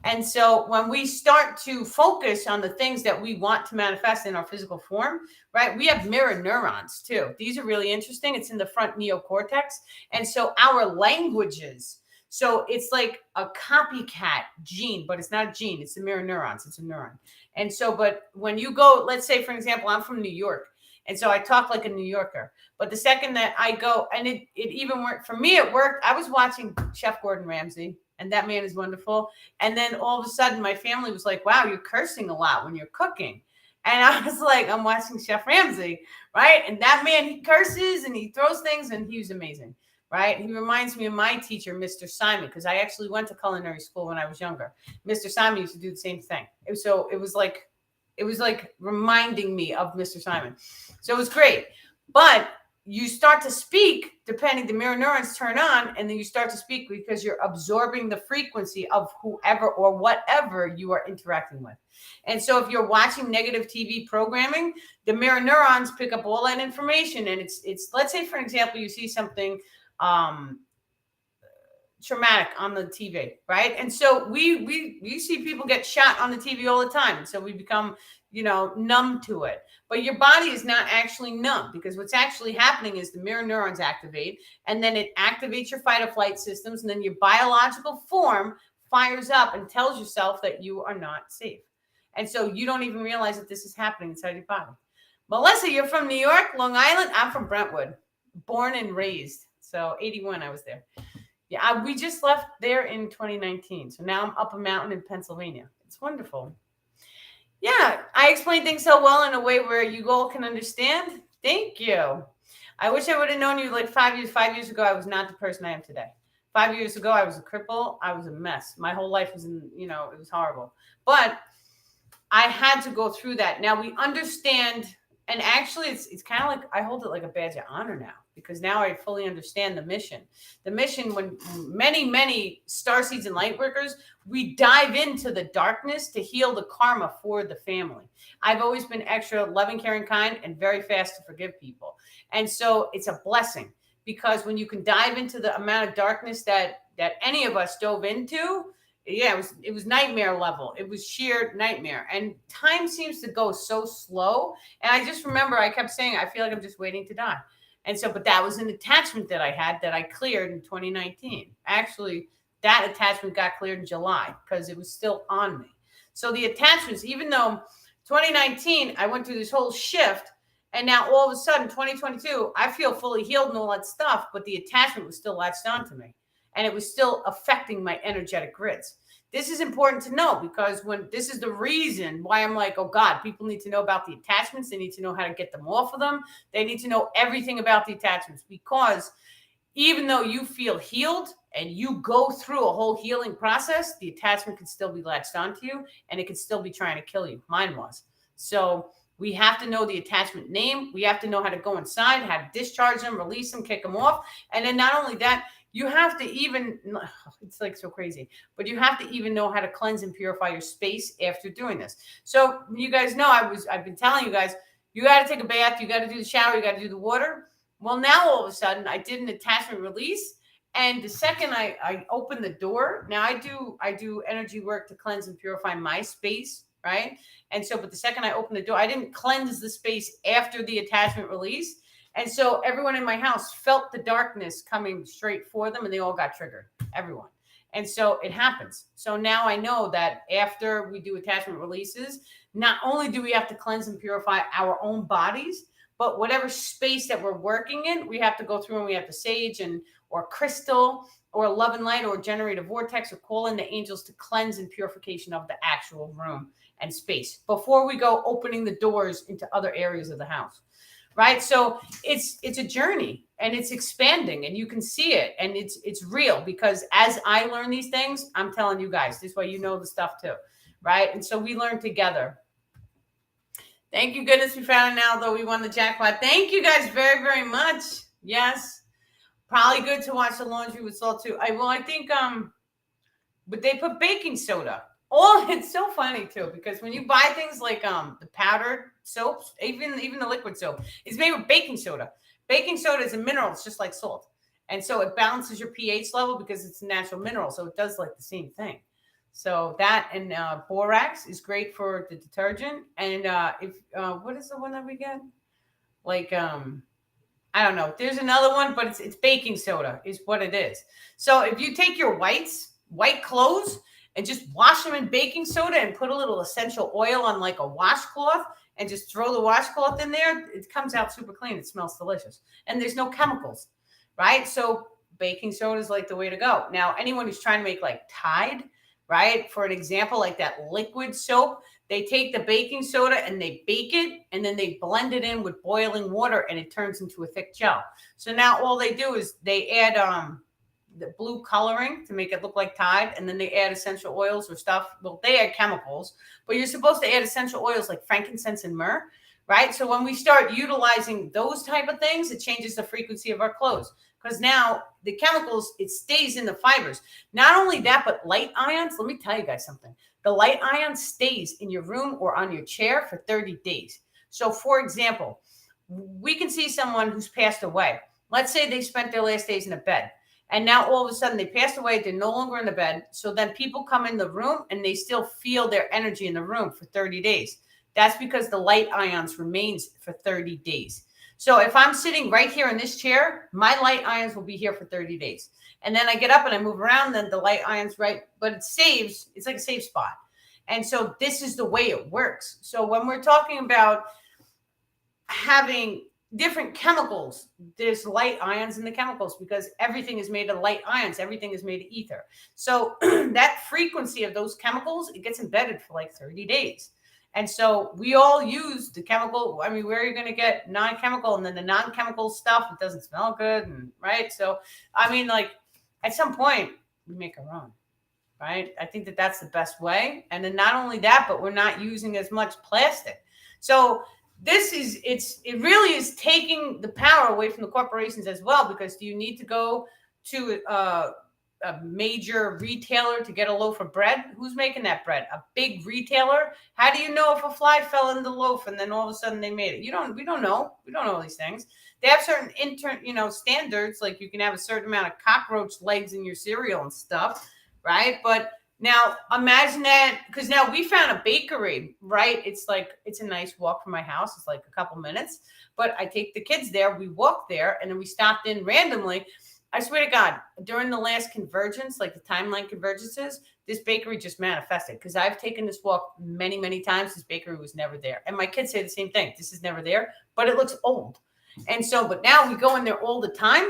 And so when we start to focus on the things that we want to manifest in our physical form, right, we have mirror neurons too. These are really interesting. It's in the front neocortex. And so our languages, so it's like a copycat gene, but it's not a gene. It's the mirror neurons. It's a neuron. And so, but when you go, let's say, for example, I'm from New York. And so I talk like a New Yorker. But the second that I go, and it even worked, for me, it worked. I was watching Chef Gordon Ramsay, and that man is wonderful. And then all of a sudden, my family was like, wow, you're cursing a lot when you're cooking. And I was like, I'm watching Chef Ramsay, right? And that man, he curses and he throws things, and he was amazing, right? He reminds me of my teacher, Mr. Simon, because I actually went to culinary school when I was younger. Mr. Simon used to do the same thing. So it was like reminding me of Mr. Simon. So it was great. But you start to speak, depending, the mirror neurons turn on, and then you start to speak because you're absorbing the frequency of whoever or whatever you are interacting with. And so if you're watching negative TV programming, the mirror neurons pick up all that information. And it's let's say, for example, you see something traumatic on the TV, right? And so we see people get shot on the TV all the time. So we become, numb to it. But your body is not actually numb, because what's actually happening is the mirror neurons activate, and then it activates your fight or flight systems, and then your biological form fires up and tells yourself that you are not safe. And so you don't even realize that this is happening inside your body. Melissa, you're from New York, Long Island. I'm from Brentwood, born and raised. So 81, I was there. Yeah, we just left there in 2019. So now I'm up a mountain in Pennsylvania. It's wonderful. Yeah, I explain things so well in a way where you all can understand. Thank you. I wish I would have known you like 5 years. 5 years ago, I was not the person I am today. 5 years ago, I was a cripple. I was a mess. My whole life was it was horrible. But I had to go through that. Now we understand, and actually it's kind of like I hold it like a badge of honor now, because now I fully understand the mission. The mission, when many starseeds and light workers, we dive into the darkness to heal the karma for the family. I've always been extra loving, caring, kind, and very fast to forgive people. And so it's a blessing, because when you can dive into the amount of darkness that any of us dove into, yeah, it was nightmare level. It was sheer nightmare. And time seems to go so slow. And I just remember I kept saying, I feel like I'm just waiting to die. And so, but that was an attachment that I had that I cleared in 2019. Actually, that attachment got cleared in July because it was still on me. So the attachments, even though 2019, I went through this whole shift, and now all of a sudden, 2022, I feel fully healed and all that stuff, but the attachment was still latched onto me. And it was still affecting my energetic grids. This is important to know, because this is the reason why I'm like, oh God, people need to know about the attachments. They need to know how to get them off of them. They need to know everything about the attachments, because even though you feel healed and you go through a whole healing process, the attachment can still be latched onto you, and it can still be trying to kill you. Mine was. So we have to know the attachment name. We have to know how to go inside, how to discharge them, release them, kick them off. And then not only that, you have to even, it's like so crazy, but you have to even know how to cleanse and purify your space after doing this. So you guys know, I've been telling you guys, you got to take a bath, you got to do the shower, you got to do the water. Well, now all of a sudden I did an attachment release. And the second I open the door, now I do energy work to cleanse and purify my space, right? And so, but the second I open the door, I didn't cleanse the space after the attachment release. And so everyone in my house felt the darkness coming straight for them, and they all got triggered, everyone. And so it happens. So now I know that after we do attachment releases, not only do we have to cleanse and purify our own bodies, but whatever space that we're working in, we have to go through and we have to sage and or crystal or love and light or generate a vortex or call in the angels to cleanse and purification of the actual room and space before we go opening the doors into other areas of the house. Right. So it's a journey and it's expanding and you can see it and it's real, because as I learn these things, I'm telling you guys, this way you know the stuff too. Right. And so we learn together. Thank you, goodness we found it now, though we won the jackpot. Thank you guys very, very much. Yes. Probably good to wash the laundry with salt too. I think but they put baking soda. Oh, it's so funny too, because when you buy things like the powdered soaps, even the liquid soap, it's made with baking soda. Baking soda is a mineral, it's just like salt. And so it balances your pH level because it's a natural mineral. So it does like the same thing. So that and borax is great for the detergent. And if what is the one that we get? Like I don't know. There's another one, but it's baking soda is what it is. So if you take your white clothes and just wash them in baking soda and put a little essential oil on like a washcloth and just throw the washcloth in there, it comes out super clean. It smells delicious. And there's no chemicals, right? So baking soda is like the way to go. Now, anyone who's trying to make like Tide, right? For an example, like that liquid soap, they take the baking soda and they bake it and then they blend it in with boiling water and it turns into a thick gel. So now all they do is they add the blue coloring to make it look like Tide, and then they add essential oils or stuff. Well, they add chemicals, but you're supposed to add essential oils like frankincense and myrrh, right? So when we start utilizing those type of things, it changes the frequency of our clothes. Because now the chemicals, it stays in the fibers. Not only that, but light ions. Let me tell you guys something. The light ion stays in your room or on your chair for 30 days. So for example, we can see someone who's passed away. Let's say they spent their last days in a bed. And now all of a sudden they passed away. They're no longer in the bed. So then people come in the room and they still feel their energy in the room for 30 days. That's because the light ions remains for 30 days. So if I'm sitting right here in this chair, my light ions will be here for 30 days. And then I get up and I move around, then the light ions, right? But it saves, it's like a safe spot. And so this is the way it works. So when we're talking about having different chemicals, there's light ions in the chemicals because everything is made of light ions. Everything is made of ether. So that frequency of those chemicals, it gets embedded for like 30 days. And so we all use the chemical. I mean, where are you going to get non-chemical? And then the non-chemical stuff, it doesn't smell good. And right. So, I mean, like at some point we make our own, right? I think that that's the best way. And then not only that, but we're not using as much plastic. So this is, it really is taking the power away from the corporations as well, because do you need to go to a major retailer to get a loaf of bread? Who's making that bread? A big retailer? How do you know if a fly fell in the loaf and then all of a sudden they made it? We don't know. We don't know these things. They have certain standards, like you can have a certain amount of cockroach legs in your cereal and stuff, right? But now imagine that, because now we found a bakery, right? It's a nice walk from my house. It's like a couple minutes, but I take the kids there. We walk there and then we stopped in randomly. I swear to God, during the last convergence, like the timeline convergences, this bakery just manifested, because I've taken this walk many, many times. This bakery was never there. And my kids say the same thing. This is never there, but it looks old. And so, but now we go in there all the time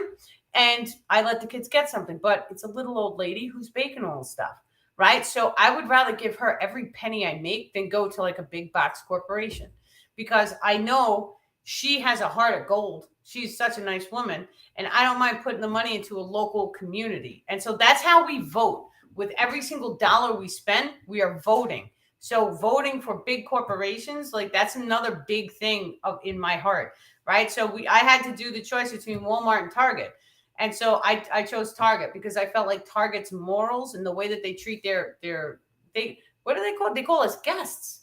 and I let the kids get something, but it's a little old lady who's baking all the stuff, right? So I would rather give her every penny I make than go to like a big box corporation, because I know she has a heart of gold. She's such a nice woman. And I don't mind putting the money into a local community. And so that's how we vote. With every single dollar we spend, we are voting. So voting for big corporations, like that's another big thing in my heart, right? So I had to do the choice between Walmart and Target. And so I chose Target because I felt like Target's morals and the way that they treat they what do they call? They call us guests,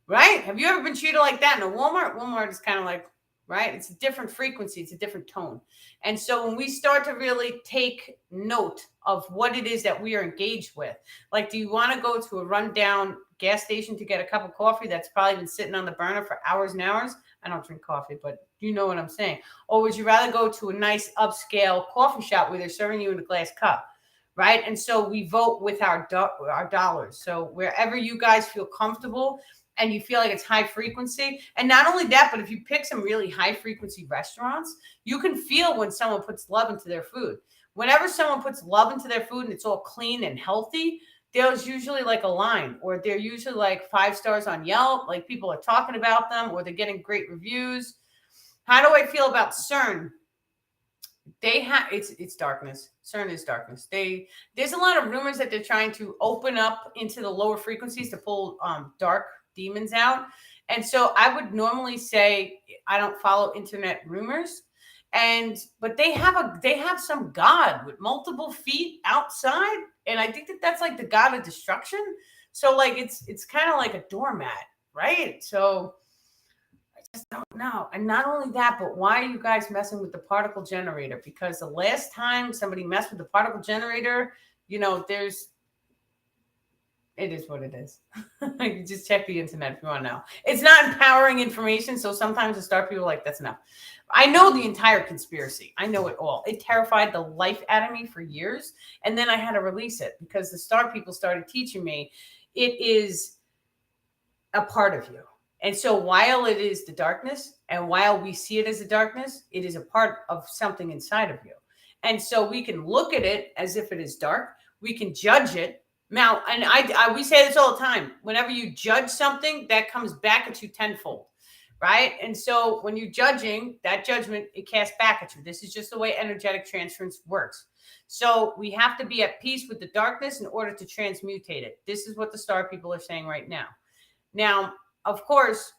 right? Have you ever been treated like that in a Walmart? Walmart is kind of like, right? It's a different frequency, it's a different tone. And so when we start to really take note of what it is that we are engaged with, like, do you want to go to a rundown gas station to get a cup of coffee that's probably been sitting on the burner for hours and hours? I don't drink coffee, but you know what I'm saying. Or would you rather go to a nice upscale coffee shop where they're serving you in a glass cup? Right. And so we vote with our dollars. So wherever you guys feel comfortable and you feel like it's high frequency. And not only that, but if you pick some really high frequency restaurants, you can feel when someone puts love into their food. Whenever someone puts love into their food and it's all clean and healthy, there's usually like a line, or they're usually like 5 stars on Yelp, like people are talking about them, or they're getting great reviews. How do I feel about CERN? They have it's darkness. CERN is darkness. There's a lot of rumors that they're trying to open up into the lower frequencies to pull dark demons out. And so I would normally say I don't follow internet rumors. But they have some god with multiple feet outside, and I think that that's like the god of destruction. So like it's kind of like a doormat, right? So I just don't know. And not only that, but why are you guys messing with the particle generator? Because the last time somebody messed with the particle generator, it is what it is. You just check the internet if you want to know. It's not empowering information. So sometimes the star people are like, that's enough. I know the entire conspiracy. I know it all. It terrified the life out of me for years. And then I had to release it because the star people started teaching me it is a part of you. And so while it is the darkness, and while we see it as a darkness, it is a part of something inside of you. And so we can look at it as if it is dark. We can judge it. Now, and we say this all the time. Whenever you judge something, that comes back at you tenfold, right? And so when you're judging, that judgment, it casts back at you. This is just the way energetic transference works. So we have to be at peace with the darkness in order to transmutate it. This is what the star people are saying right now. Now, of course,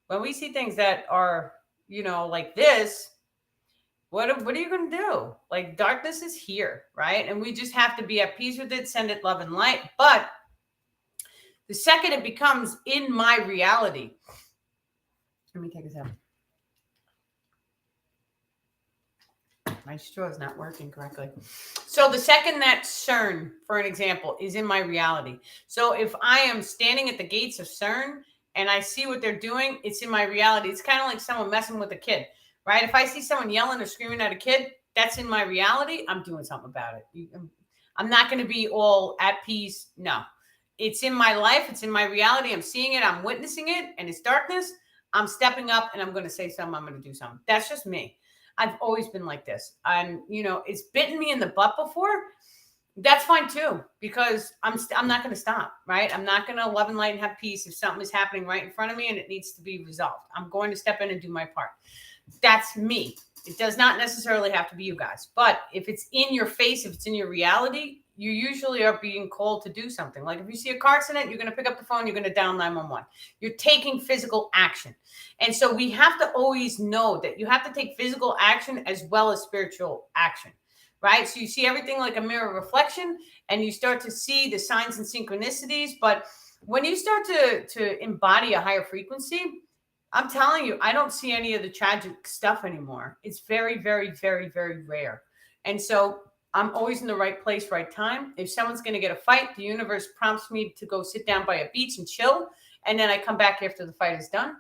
when we see things that are, like this, what are you going to do? Like, darkness is here, right? And we just have to be at peace with it, send it love and light. But the second it becomes in my reality, let me take a second. My straw is not working correctly. So the second that CERN, for an example, is in my reality. So if I am standing at the gates of CERN and I see what they're doing, it's in my reality. It's kind of like someone messing with a kid, right? If I see someone yelling or screaming at a kid, that's in my reality. I'm doing something about it. I'm not going to be all at peace. No, it's in my life. It's in my reality. I'm seeing it. I'm witnessing it, and it's darkness. I'm stepping up and I'm going to say something. I'm going to do something. That's just me. I've always been like this. And, it's bitten me in the butt before. That's fine too, because I'm not going to stop, right? I'm not going to love and light and have peace if something is happening right in front of me and it needs to be resolved. I'm going to step in and do my part. That's me. It does not necessarily have to be you guys. But if it's in your face, if it's in your reality, you usually are being called to do something. Like if you see a car accident, you're going to pick up the phone, you're going to dial 911. You're taking physical action. And so we have to always know that you have to take physical action as well as spiritual action, right? So you see everything like a mirror reflection and you start to see the signs and synchronicities. But when you start to embody a higher frequency, I'm telling you, I don't see any of the tragic stuff anymore. It's very, very, very, very rare. And so I'm always in the right place, right time. If someone's going to get a fight, the universe prompts me to go sit down by a beach and chill. And then I come back after the fight is done.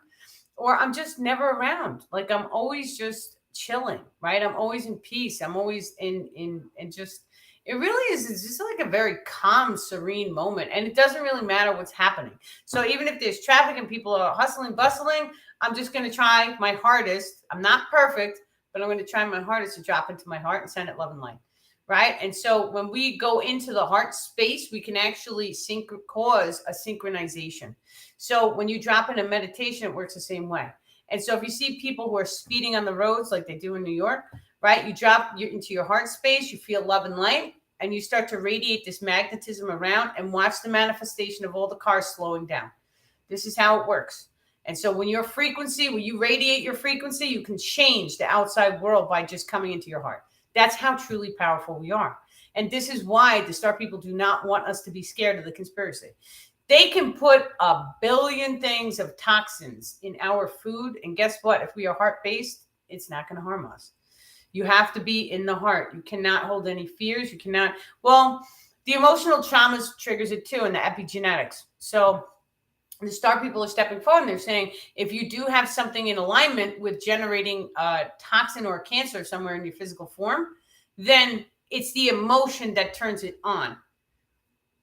Or I'm just never around. Like I'm always just chilling, right? I'm always in peace. I'm always in just, it really is. It's just like a very calm, serene moment. And it doesn't really matter what's happening. So even if there's traffic and people are hustling, bustling, I'm just going to try my hardest. I'm not perfect, but I'm going to try my hardest to drop into my heart and send it love and light. Right. And so when we go into the heart space, we can actually cause a synchronization. So when you drop in a meditation, it works the same way. And so if you see people who are speeding on the roads like they do in New York, right, you drop into your heart space, you feel love and light, and you start to radiate this magnetism around and watch the manifestation of all the cars slowing down. This is how it works. And so when you radiate your frequency, you can change the outside world by just coming into your heart. That's how truly powerful we are. And this is why the star people do not want us to be scared of the conspiracy. They can put a billion things of toxins in our food. And guess what? If we are heart-based, it's not going to harm us. You have to be in the heart. You cannot hold any fears. You cannot, well, the emotional traumas triggers it too, and the epigenetics. So the star people are stepping forward and they're saying, if you do have something in alignment with generating a toxin or a cancer somewhere in your physical form, then it's the emotion that turns it on.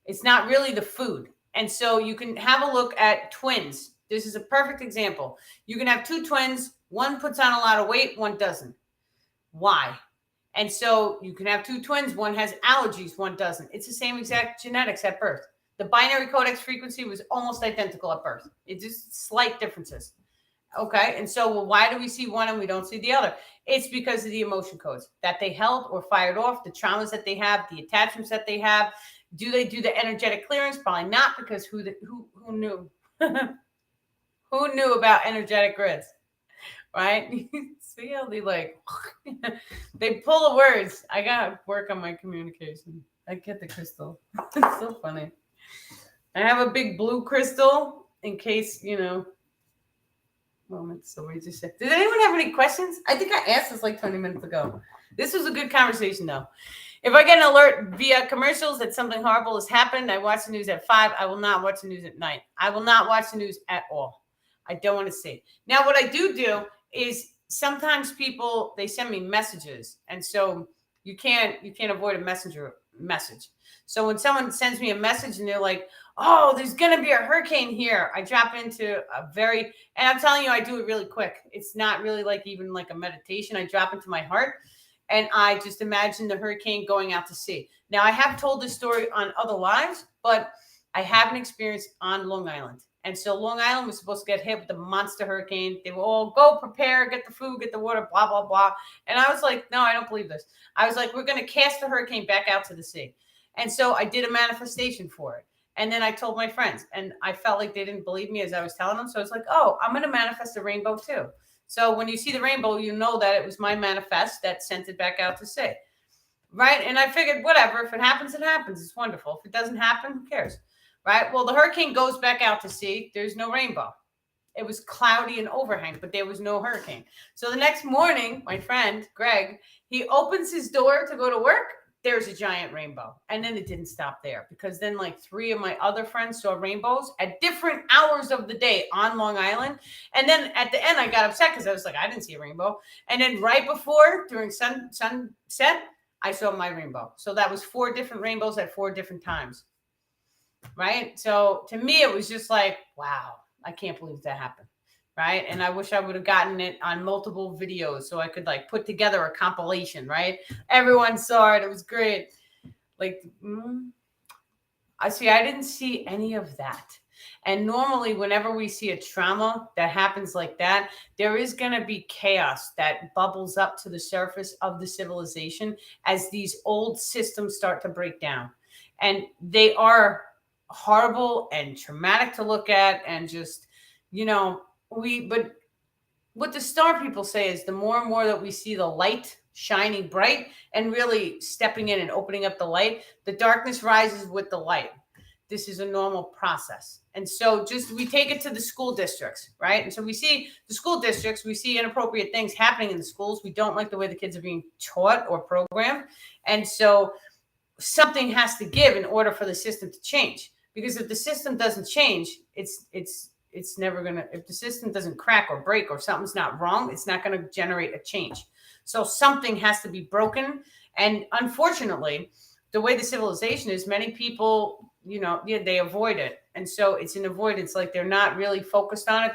It's not really the food. And so you can have a look at twins. This is a perfect example. You can have two twins. One puts on a lot of weight, one doesn't. Why? And so you can have two twins. One has allergies, one doesn't. It's the same exact genetics at birth. The binary codex frequency was almost identical at birth. It's just slight differences. Okay. And so, well, why do we see one and we don't see the other? It's because of the emotion codes that they held or fired off, the traumas that they have, the attachments that they have. Do they do the energetic clearance? Probably not, because who knew? Who knew about energetic grids? Right? See how they like, they pull the words. I got to work on my communication. I get the crystal. It's so funny. I have a big blue crystal in case, moments. So we just said, did anyone have any questions? I think I asked this like 20 minutes ago. This was a good conversation though. If I get an alert via commercials that something horrible has happened, I watch the news at 5. I will not watch the news at night. I will not watch the news at all. I don't want to see. Now, what I do is sometimes people, they send me messages. And so you can't avoid a messenger message. So when someone sends me a message and they're like, oh, there's going to be a hurricane here, I drop into and I'm telling you, I do it really quick. It's not really even like a meditation. I drop into my heart and I just imagine the hurricane going out to sea. Now, I have told this story on other lives, but I haven't experienced on Long Island. And so Long Island was supposed to get hit with the monster hurricane. They were all, go prepare, get the food, get the water, blah, blah, blah. And I was like, no, I don't believe this. I was like, we're going to cast the hurricane back out to the sea. And so I did a manifestation for it. And then I told my friends, and I felt like they didn't believe me as I was telling them. So I was like, oh, I'm going to manifest a rainbow too. So when you see the rainbow, you know that it was my manifest that sent it back out to sea. Right? And I figured, whatever, if it happens, it happens. It's wonderful. If it doesn't happen, who cares? Right? Well, the hurricane goes back out to sea. There's no rainbow. It was cloudy and overhang, but there was no hurricane. So the next morning, my friend, Greg, he opens his door to go to work. There's a giant rainbow. And then it didn't stop there, because then 3 of my other friends saw rainbows at different hours of the day on Long Island. And then at the end, I got upset because I was like, I didn't see a rainbow. And then right before, during sunset, I saw my rainbow. So that was 4 different rainbows at 4 different times. Right? So to me, it was just like, wow, I can't believe that happened. Right? And I wish I would have gotten it on multiple videos so I could put together a compilation, right? Everyone saw it. It was great. I didn't see any of that. And normally, whenever we see a trauma that happens like that, there is going to be chaos that bubbles up to the surface of the civilization as these old systems start to break down. And they are horrible and traumatic to look at, and just, but what the star people say is the more and more that we see the light shining bright and really stepping in and opening up the light, the darkness rises with the light. This is a normal process. And so we take it to the school districts, right? And so we see the school districts, we see inappropriate things happening in the schools. We don't like the way the kids are being taught or programmed. And so something has to give in order for the system to change. Because if the system doesn't change, it's never going to, if the system doesn't crack or break or something's not wrong, it's not going to generate a change. So something has to be broken. And unfortunately, the way the civilization is, many people, they avoid it. And so it's an avoidance. They're not really focused on it.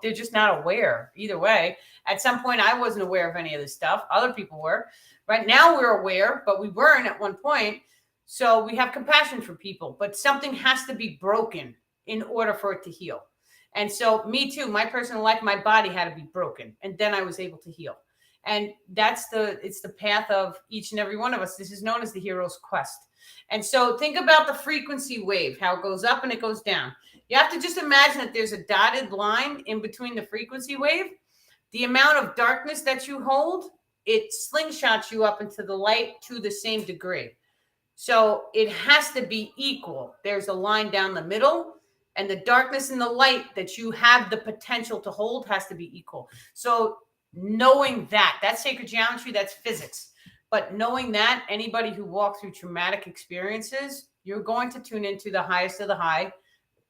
They're just not aware. Either way, at some point, I wasn't aware of any of this stuff. Other people were. Right now we're aware, but we weren't at one point. So we have compassion for people, but something has to be broken in order for it to heal. And so me too, my personal life, my body had to be broken, and then I was able to heal. And it's the path of each and every one of us. This is known as the hero's quest. And so think about the frequency wave, how it goes up and it goes down. You have to just imagine that there's a dotted line in between the frequency wave. The amount of darkness that you hold it slingshots you up into the light to the same degree. So it has to be equal. There's a line down the middle, and the darkness and the light that you have the potential to hold has to be equal. So knowing that, that's sacred geometry, that's physics. But knowing that, anybody who walked through traumatic experiences, you're going to tune into the highest of the high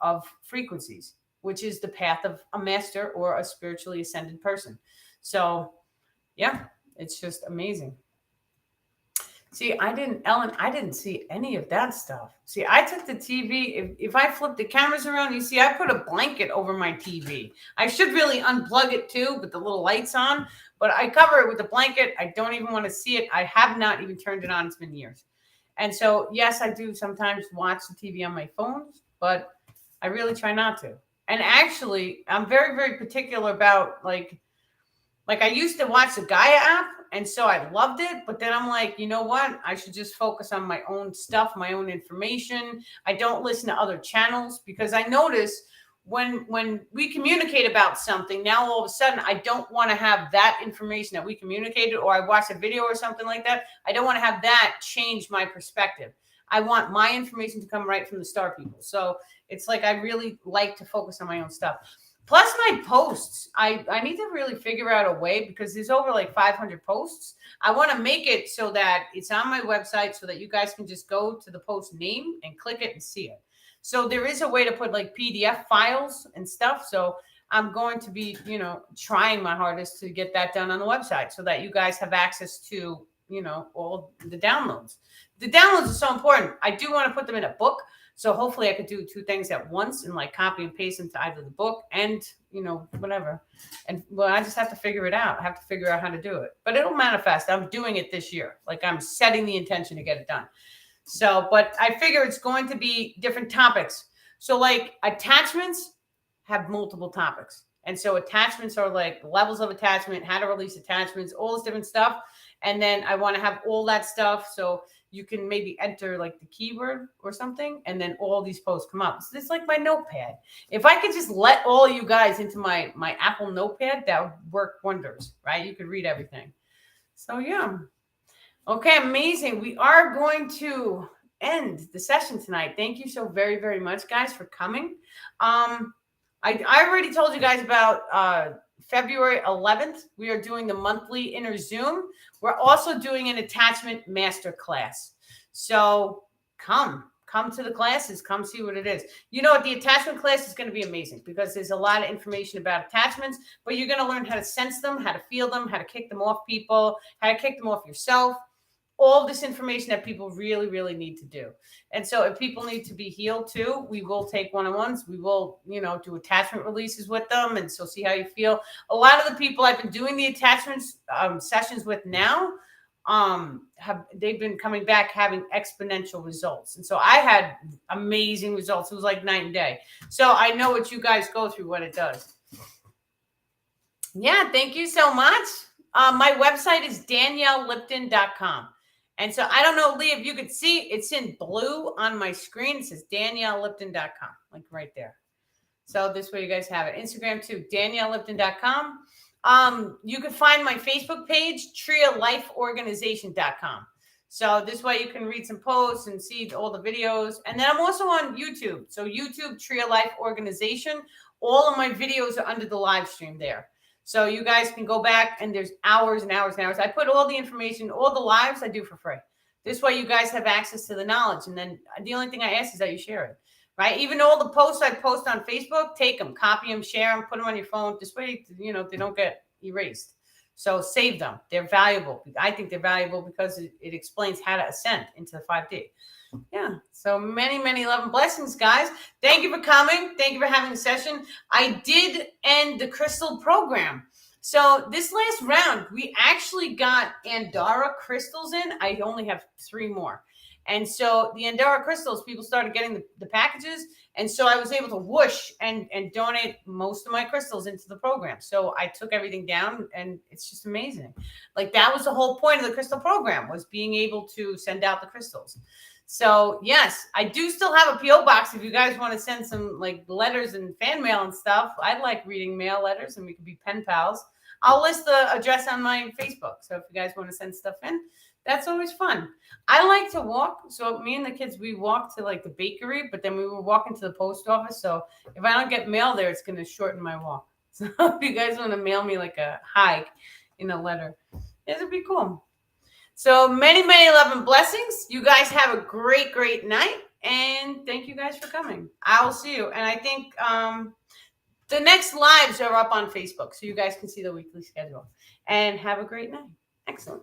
of frequencies, which is the path of a master or a spiritually ascended person. So yeah, it's just amazing. See, Ellen, I didn't see any of that stuff. See, I took the TV. If I flip the cameras around, you see, I put a blanket over my TV. I should really unplug it too, with the little lights on, but I cover it with a blanket. I don't even want to see it. I have not even turned it on. It's been years. And so, yes, I do sometimes watch the TV on my phone, but I really try not to. And actually, I'm very, very particular about like I used to watch the Gaia app, and so I loved it. But then I'm like, you know what? I should just focus on my own stuff, my own information. I don't listen to other channels because I notice when we communicate about something, now all of a sudden I don't want to have that information that we communicated, or I watched a video or something like that. I don't want to have that change my perspective. I want my information to come right from the star people. So it's like I really like to focus on my own stuff. Plus my posts, I need to really figure out a way, because there's over like 500 posts. I want to make it so that it's on my website so that you guys can just go to the post name and click it and see it. So there is a way to put like PDF files and stuff. So I'm going to be, trying my hardest to get that done on the website so that you guys have access to, all the downloads. The downloads are so important. I do want to put them in a book. So hopefully I could do two things at once and like copy and paste into either the book and, whatever. And well, I just have to figure it out. I have to figure out how to do it, but it'll manifest. I'm doing it this year. Like I'm setting the intention to get it done. So, but I figure it's going to be different topics. So like attachments have multiple topics. And so attachments are like levels of attachment, how to release attachments, all this different stuff. And then I want to have all that stuff. So you can maybe enter like the keyword or something, and then all these posts come up. So it's like my notepad. If I could just let all you guys into my Apple notepad, that would work wonders, right? You could read everything. So yeah. Okay, amazing. We are going to end the session tonight. Thank you so very, very much, guys, for coming. I already told you guys about February 11th. We are doing the monthly inner Zoom. We're also doing an attachment masterclass. So come to the classes. Come see what it is. You know what? The attachment class is going to be amazing because there's a lot of information about attachments, but you're going to learn how to sense them, how to feel them, how to kick them off people, how to kick them off yourself. All this information that people really, really need to do. And so if people need to be healed too, we will take one-on-ones. We will, do attachment releases with them. And so see how you feel. A lot of the people I've been doing the attachments sessions with now, they've been coming back having exponential results. And so I had amazing results. It was like night and day. So I know what you guys go through, what it does. Yeah, thank you so much. My website is DanielleLipton.com. And so I don't know, Lee, if you could see, it's in blue on my screen. It says DanielleLipton.com, like right there. So this way you guys have it. Instagram too, DanielleLipton.com. You can find my Facebook page, TriaLifeOrganization.com. So this way you can read some posts and see all the videos. And then I'm also on YouTube. So YouTube, Tria Life Organization. All of my videos are under the live stream there. So you guys can go back and there's hours and hours and hours. I put all the information, all the lives I do for free. This way you guys have access to the knowledge. And then the only thing I ask is that you share it, right? Even all the posts I post on Facebook, take them, copy them, share them, put them on your phone. This way, they don't get erased. So save them. They're valuable. I think they're valuable because it explains how to ascend into the 5D. Yeah. So many, many love and blessings, guys. Thank you for coming. Thank you for having a session. I did end the crystal program. So this last round, we actually got Andara crystals in. I only have 3 more. And so the Andara crystals, people started getting the packages. And so I was able to whoosh and donate most of my crystals into the program. So I took everything down and it's just amazing. Like that was the whole point of the crystal program, was being able to send out the crystals. So yes, I do still have a PO box. If you guys want to send some like letters and fan mail and stuff, I like reading mail letters and we could be pen pals. I'll list the address on my Facebook. So if you guys want to send stuff in, that's always fun. I like to walk. So me and the kids, we walk to like the bakery, but then we were walking to the post office. So if I don't get mail there, it's going to shorten my walk. So if you guys want to mail me like a hike in a letter, it would be cool. So many, many love and blessings. You guys have a great, great night. And thank you guys for coming. I will see you. And I think the next lives are up on Facebook. So you guys can see the weekly schedule. And have a great night. Excellent.